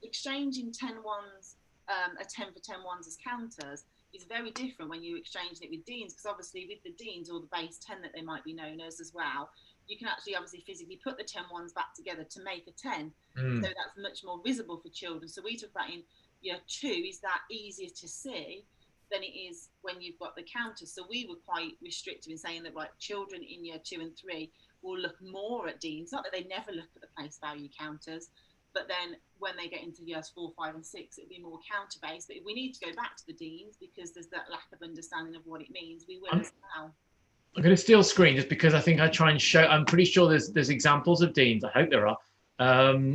exchanging 10 ones, a 10 for 10 ones as counters is very different when you're exchanging it with deans, because obviously with the deans, or the base 10 that they might be known as well, you can actually obviously physically put the 10 ones back together to make a 10. So that's much more visible for children. So we talk about in year 2, is that easier to see than it is when you've got the counters. So we were quite restrictive in saying that, like, children in year 2 and 3 will look more at deans, not that they never look at the place value counters, but then when they get into years 4, 5 and 6, it'll be more counter based. But if we need to go back to the deans because there's that lack of understanding of what it means, we will as well. I'm going to steal screen just because I think I try and show. I'm pretty sure there's examples of deans. I hope there are.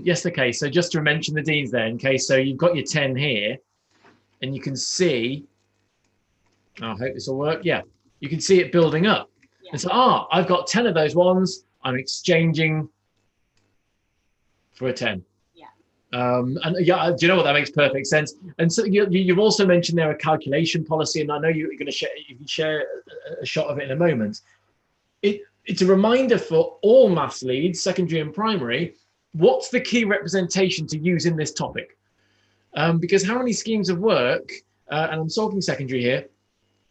Yes, okay. So just to mention the deans there, in case. So you've got your 10 here, and you can see. I hope this will work. Yeah, you can see it building up. Yeah. And so, I've got 10 of those ones. I'm exchanging for a 10. And yeah, do you know what? That makes perfect sense. And so you've also mentioned there a calculation policy, and I know you're going to share a shot of it in a moment. It's a reminder for all maths leads, secondary and primary, what's the key representation to use in this topic? Because how many schemes of work, and I'm talking secondary here,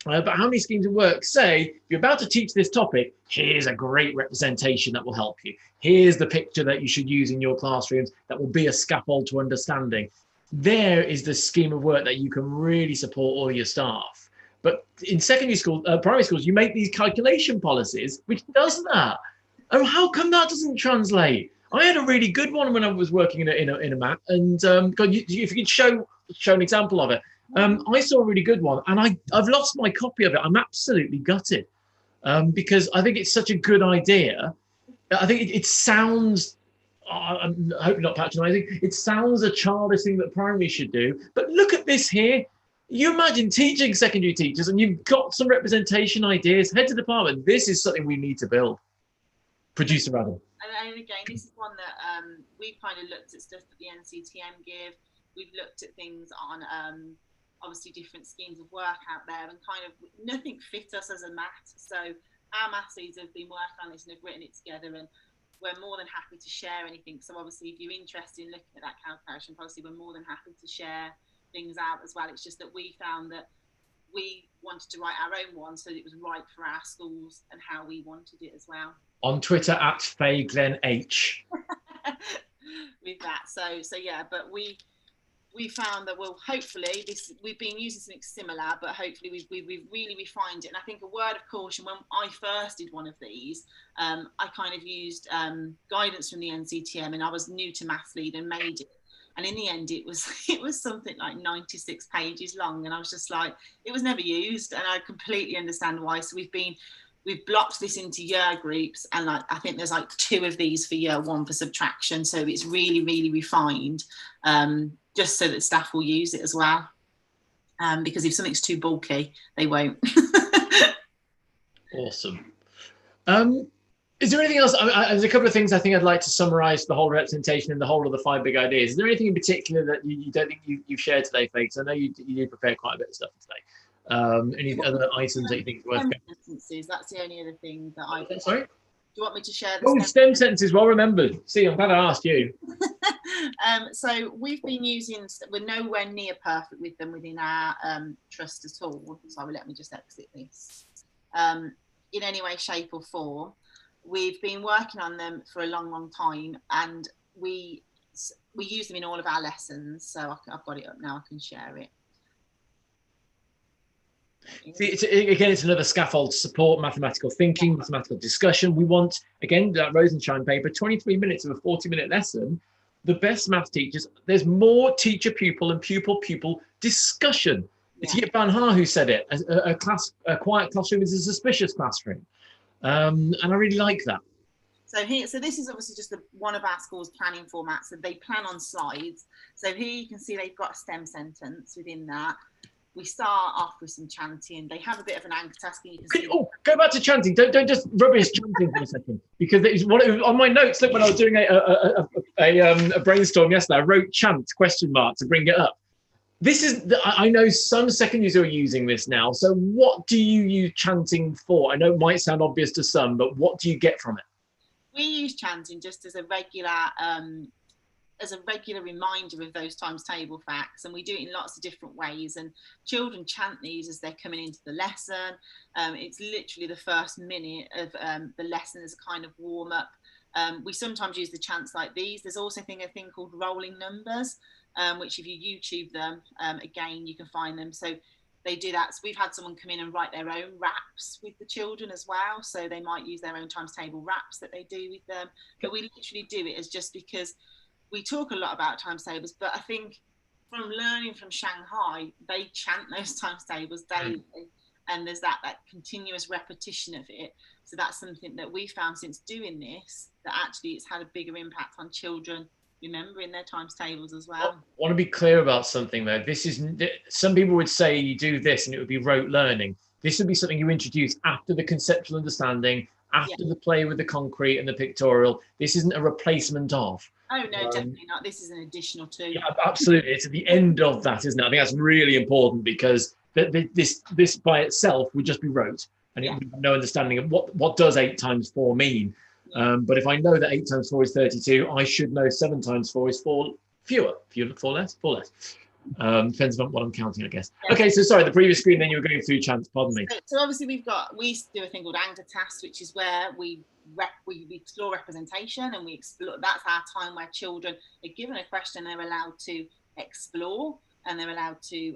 but how many schemes of work say, if you're about to teach this topic, here's a great representation that will help you. Here's the picture that you should use in your classrooms that will be a scaffold to understanding. There is the scheme of work that you can really support all your staff. But in secondary school, primary schools, you make these calculation policies, which does that. And how come that doesn't translate? I had a really good one when I was working in a math, and if you could show an example of it. I saw a really good one, and I've lost my copy of it. I'm absolutely gutted because I think it's such a good idea. I think it sounds, I hope not patronizing, it sounds a childish thing that primary should do. But look at this here. You imagine teaching secondary teachers and you've got some representation ideas, head to the department. This is something we need to build. Producer Adam. And again, this is one that we've kind of looked at stuff that the NCETM give. We've looked at things on obviously different schemes of work out there, and kind of nothing fit us as a maths. So our maths leaders have been working on this and have written it together, and we're more than happy to share anything. So obviously if you're interested in looking at that calculation policy, we're more than happy to share things out as well. It's just that we found that we wanted to write our own one so that it was right for our schools and how we wanted it as well. On Twitter at FayeGlenH. With that, so yeah, but we found that, well, hopefully we've been using something similar, but hopefully we've really refined it. And I think a word of caution, when I first did one of these, I kind of used guidance from the NCETM, and I was new to Maths Lead and made it. And in the end, it was something like 96 pages long, and I was just like, it was never used, and I completely understand why. So we've blocked this into year groups, and like I think there's like 2 of these for year 1 for subtraction. So it's really, really refined, just so that staff will use it as well. Because if something's too bulky, they won't. Awesome. Is there anything else? There's a couple of things I think I'd like to summarize the whole representation and the whole of the 5 big ideas. Is there anything in particular that you don't think you've shared today, Faye? Because I know you did prepare quite a bit of stuff today. Any other items that you think is worth? Sentences, that's the only other thing that I. Sorry? Do you want me to share the STEM sentences? Well remembered. See, I'm glad I asked you. So we've been using, we're nowhere near perfect with them within our trust at all. So let me just exit this. In any way, shape or form. We've been working on them for a long, long time, and we use them in all of our lessons. So I've got it up now, I can share it. See, it's another scaffold to support mathematical thinking, mathematical discussion. We want, again, that Rosenshine paper, 23 minutes of a 40-minute lesson. The best math teachers, there's more teacher-pupil and pupil-pupil discussion. It's Yip Van Haar who said it. A quiet classroom is a suspicious classroom. And I really like that. So this is obviously just one of our school's planning formats. So they plan on slides. So here you can see they've got a STEM sentence within that. We start off with some chanting. They have a bit of an anchor task. And you can see go back to chanting. Don't just rubbish chanting for a second, because it was on my notes. Look, when I was doing a brainstorm yesterday, I wrote chant ? To bring it up. This is, I know some secondaries are using this now. So what do you use chanting for? I know it might sound obvious to some, but what do you get from it? We use chanting just as a regular reminder of those times table facts, and we do it in lots of different ways, and children chant these as they're coming into the lesson. It's literally the first minute of the lesson as a kind of warm up. We sometimes use the chants like these. There's also a thing called rolling numbers, which if you YouTube them, again, you can find them. So they do that. So we've had someone come in and write their own raps with the children as well. So they might use their own times table raps that they do with them. But we literally do it as just because we talk a lot about times tables, but I think from learning from Shanghai, they chant those times tables daily. And there's that continuous repetition of it. So that's something that we found since doing this, that actually it's had a bigger impact on children remembering their times tables as well. I want to be clear about something though. Some people would say you do this and it would be rote learning. This would be something you introduce after the conceptual understanding, after the play with the concrete and the pictorial. This isn't a replacement of. Oh no, definitely not. This is an additional to. Yeah, absolutely. It's at the end of that, isn't it? I think that's really important, because this by itself would just be rote, and it would have no understanding of what does 8 times 4 mean. But if I know that 8 times 4 is 32, I should know 7 times 4 is 4 fewer. 4 less. Depends on what I'm counting, I guess. Okay, so sorry, the previous screen, then you were going through chants. Pardon me. So obviously we do a thing called anchor tasks, which is where we explore representation, and we explore. That's our time where children are given a question, they're allowed to explore, and they're allowed to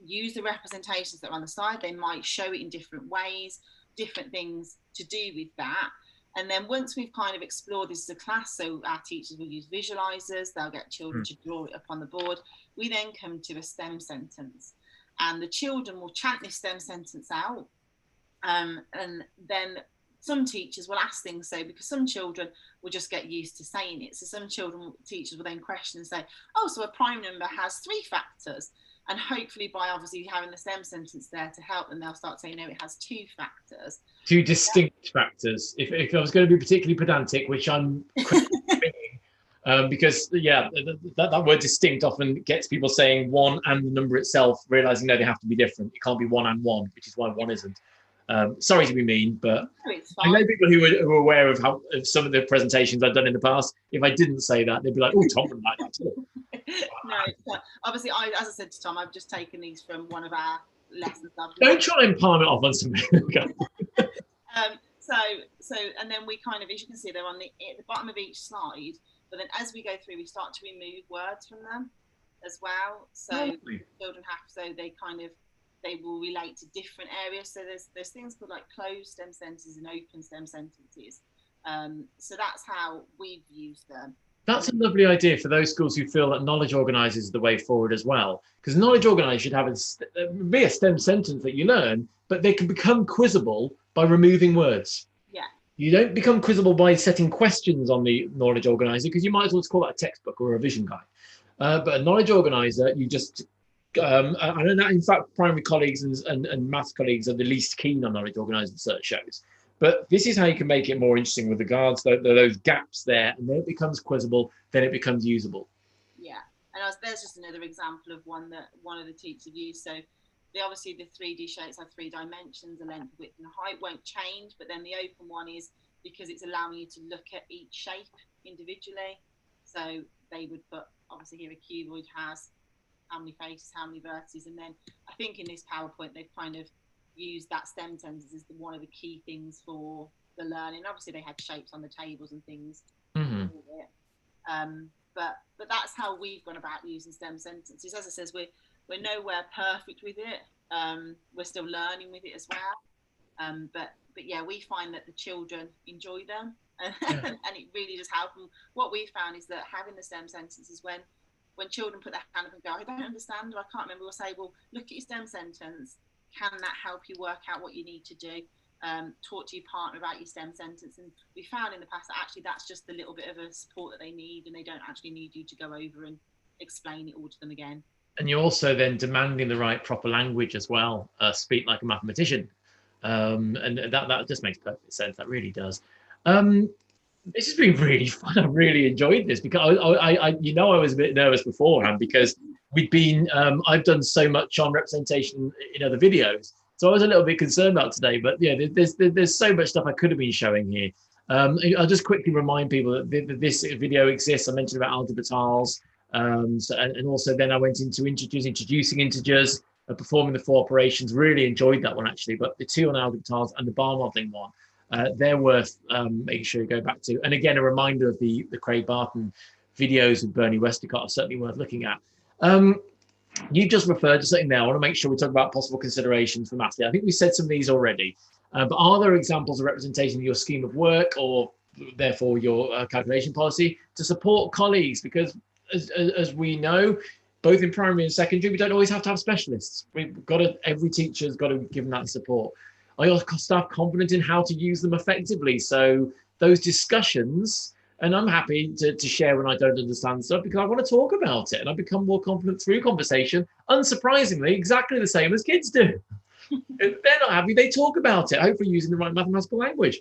use the representations that are on the side. They might show it in different ways, different things to do with that. And then once we've kind of explored this as a class, so our teachers will use visualizers, they'll get children to draw it up on the board. We then come to a STEM sentence, and the children will chant this STEM sentence out. And then some teachers will ask things, so because some children will just get used to saying it. So some teachers will then question and say, oh, so a prime number has 3 factors. And hopefully by obviously having the STEM sentence there to help them, they'll start saying, no, it has 2 factors. 2 distinct factors. If I was going to be particularly pedantic, which I'm Because yeah, that word distinct often gets people saying one and the number itself, realizing no, they have to be different. It can't be one and one, which is why one isn't. Sorry to be mean, but I know people who are aware of how of some of the presentations I've done in the past. If I didn't say that, they'd be like, "Oh, Tom wouldn't like that too." No, obviously, as I said to Tom, I've just taken these from one of our lessons. Don't try and palm it off on somebody. So, and then we kind of, as you can see, they're on at the bottom of each slide. But then as we go through, we start to remove words from them as well. So children they will relate to different areas. So there's things called like closed stem sentences and open stem sentences. So that's how we've used them. That's a lovely idea for those schools who feel that knowledge organisers is the way forward as well. Because knowledge organisers should have be a STEM sentence that you learn, but they can become quizzable by removing words. Yeah. You don't become quizzable by setting questions on the knowledge organiser, because you might as well call that a textbook or a revision guide. But a knowledge organiser, you just, I know that in fact primary colleagues and maths colleagues are the least keen on knowledge organising research shows. But this is how you can make it more interesting with regards to those gaps there, and then it becomes quizzable, then it becomes usable. Yeah, and there's just another example of one that one of the teachers used. So obviously the 3D shapes have 3 dimensions, the length, width and height won't change, but then the open one is because it's allowing you to look at each shape individually. So they would put, obviously here a cuboid has how many faces, how many vertices, and then I think in this PowerPoint they've kind of use that stem sentence as one of the key things for the learning. Obviously they had shapes on the tables and things. Mm-hmm. But that's how we've gone about using stem sentences. As I says, we're nowhere perfect with it. We're still learning with it as well. But yeah, we find that the children enjoy them and it really does help them. What we found is that having the stem sentences, when children put their hand up and go, I don't understand, or I can't remember, we'll say, well, look at your stem sentence. Can that help you work out what you need to do? Talk to your partner about your STEM sentence. And we found in the past that actually that's just a little bit of a support that they need, and they don't actually need you to go over and explain it all to them again. And you're also then demanding the right proper language as well. Speak like a mathematician. And that just makes perfect sense. That really does. This has been really fun. I really enjoyed this because I was a bit nervous beforehand because I've done so much on representation in other videos, so I was a little bit concerned about today. But yeah, there's so much stuff I could have been showing here. I'll just quickly remind people that this video exists. I mentioned about algebra tiles, and also then I went into introducing integers, performing the 4 operations. Really enjoyed that one actually. But the 2 on algebra tiles and the bar modeling one, they're worth making sure you go back to. And again, a reminder of the Craig Barton videos with Bernie Westacott are certainly worth looking at. You've just referred to something there. I want to make sure we talk about possible considerations for maths. I think we said some of these already, but are there examples of representation in your scheme of work or therefore your calculation policy to support colleagues? Because as we know, both in primary and secondary, we don't always have to have specialists. Every teacher's got to give them that support. Are your staff confident in how to use them effectively? So those discussions, and I'm happy to share when I don't understand stuff because I want to talk about it and I become more confident through conversation, unsurprisingly, exactly the same as kids do. If they're not happy, they talk about it, hopefully using the right mathematical language.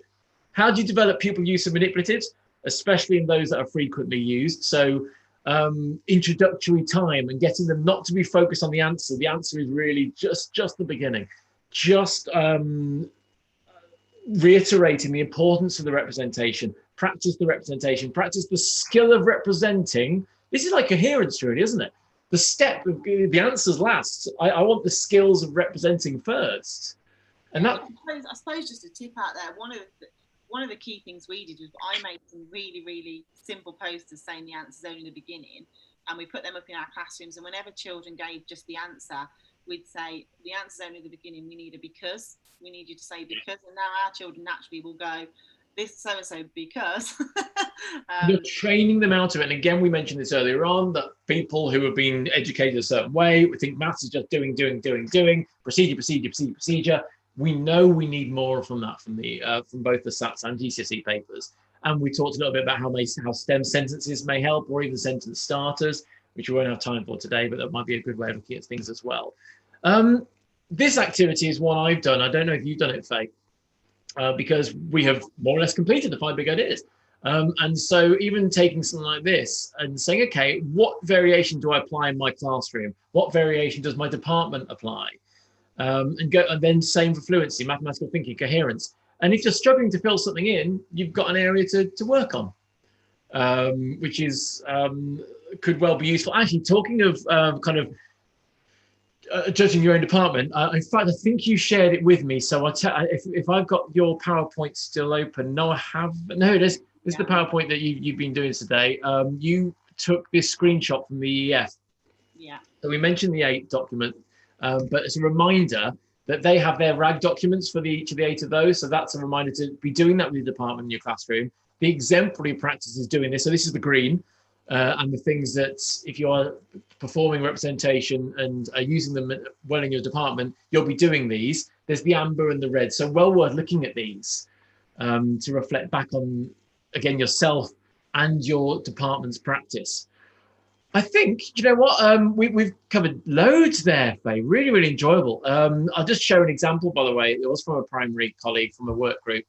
How do you develop pupil use of manipulatives, especially in those that are frequently used? So introductory time and getting them not to be focused on the answer. The answer is really just the beginning. Just reiterating the importance of the representation. Practice the representation, practice the skill of representing. This is like coherence, really, isn't it? The step of the answers last. I want the skills of representing first. And that, I suppose just a tip out there, one of the key things we did was I made some really, really simple posters saying the answers only in the beginning, and we put them up in our classrooms, and whenever children gave just the answer, we'd say the answer's only at the beginning, we need a because, we need you to say because, and now our children naturally will go, this so-and-so because. You're training them out of it. And again, we mentioned this earlier on, that people who have been educated a certain way, we think maths is just doing, procedure. We know we need more from that, from both the SATs and GCSE papers. And we talked a little bit about how STEM sentences may help, or even sentence starters, which we won't have time for today, but that might be a good way of looking at things as well. This activity is one I've done. I don't know if you've done it, Faye, because we have more or less completed the 5 big ideas. And so even taking something like this and saying, okay, what variation do I apply in my classroom? What variation does my department apply? And then same for fluency, mathematical thinking, coherence. And if you're struggling to fill something in, you've got an area to work on, which is could well be useful. Actually, talking of judging your own department, in fact, I think you shared it with me. So if I've got your PowerPoint still open, no, I have. No, it is. This is the PowerPoint that you've been doing today. You took this screenshot from the EF. Yeah. So we mentioned the 8 document, but it's a reminder that they have their RAG documents for each of the 8 of those. So that's a reminder to be doing that with your department in your classroom. The exemplary practice is doing this. So this is the green, and the things that if you are performing representation and are using them well in your department, you'll be doing these. There's the amber and the red. So well worth looking at these to reflect back on, again, yourself and your department's practice. I think, you know what, we've covered loads there, Faye. Really, really enjoyable. I'll just show an example, by the way. It was from a primary colleague from a work group.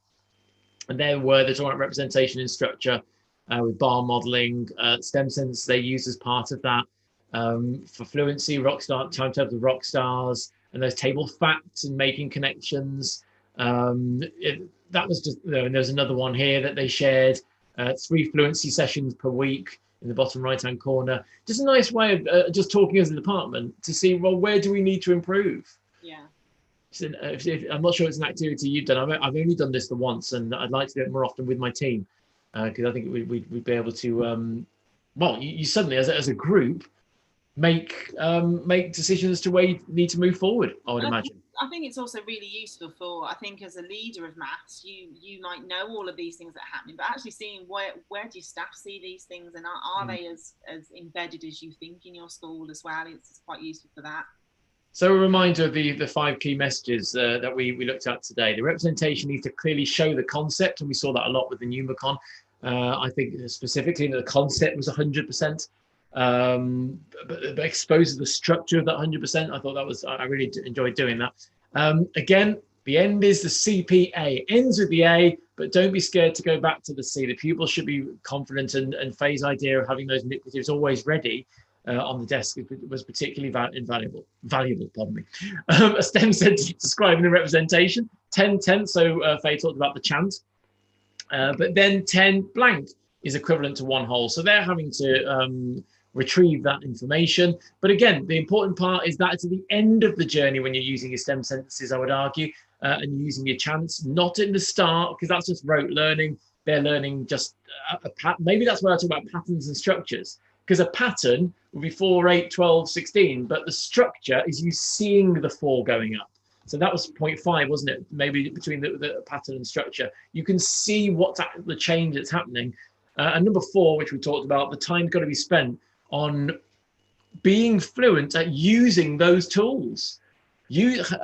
And they're talking about representation in structure with bar modeling, STEM sense they use as part of that. For fluency, timetables of rock stars, and those table facts and making connections. That was just, and there's another one here that they shared, 3 fluency sessions per week in the bottom right-hand corner. Just a nice way of just talking as a department to see, well, where do we need to improve? Yeah. I'm not sure it's an activity you've done. I've only done this the once, and I'd like to do it more often with my team because I think we'd be able to, you suddenly, as a group, make decisions as to where you need to move forward, I would imagine. I think it's also really useful for, I think as a leader of maths, you might know all of these things that are happening, but actually seeing where do your staff see these things, and are they as embedded as you think in your school as well? It's quite useful for that. So a reminder of the 5 key messages that we looked at today. The representation needs to clearly show the concept, and we saw that a lot with the Numicon. I think specifically the concept was 100%. But exposes the structure of that 100%. I thought that was, I really enjoyed doing that. Again, the end is the CPA. Ends with the A, but don't be scared to go back to the C. The pupil should be confident, and Faye's idea of having those manipulatives always ready on the desk was particularly valuable. Pardon me. A STEM sentence describing the representation. 10. So Faye talked about the chant. But then 10 blank is equivalent to 1 whole. So they're having to retrieve that information. But again, the important part is that it's at the end of the journey when you're using your STEM sentences, I would argue, and you're using your chants, not in the start, because that's just rote learning. They're learning just a pattern. Maybe that's where I talk about patterns and structures, because a pattern would be 4, 8, 12, 16, but the structure is you seeing the 4 going up. So that was 0.5, wasn't it? Maybe between the pattern and structure. You can see what's the change that's happening. And number 4, which we talked about, the time's got to be spent on being fluent at using those tools.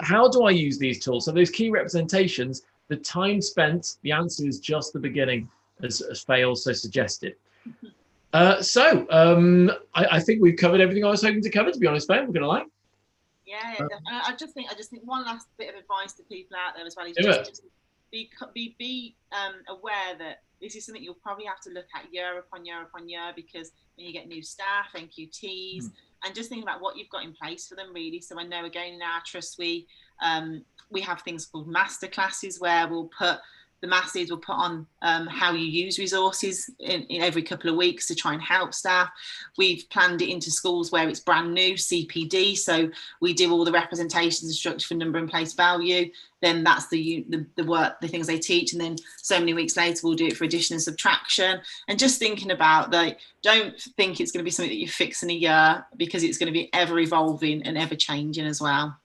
How do I use these tools? So those key representations, the time spent, the answer is just the beginning, as Faye also suggested. I think we've covered everything I was hoping to cover, to be honest, Faye, we're going to like. Yeah, I just think one last bit of advice to people out there as well is just be aware that this is something you'll probably have to look at year upon year upon year, because when you get new staff, NQTs, and just think about what you've got in place for them, really. So I know, again, in our trust, we have things called master classes where the masses will put on how you use resources in every couple of weeks to try and help staff. We've planned it into schools where it's brand new, CPD, so we do all the representations and structure for number and place value. Then that's the work, the things they teach, and then so many weeks later we'll do it for addition and subtraction. And just thinking about that, don't think it's going to be something that you fix in a year, because it's going to be ever evolving and ever changing as well.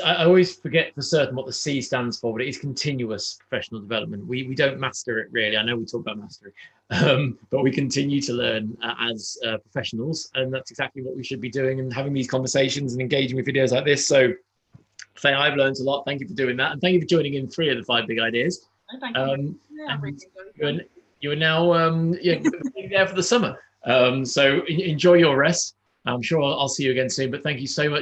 I always forget for certain what the C stands for, but it is continuous professional development. We don't master it, really. I know we talk about mastery, but we continue to learn as professionals, and that's exactly what we should be doing, and having these conversations and engaging with videos like this. So, Faye, I've learned a lot. Thank you for doing that, and thank you for joining in 3 of the 5 big ideas. Oh, thank you. You are now there for the summer, so enjoy your rest. I'm sure I'll see you again soon, but thank you so much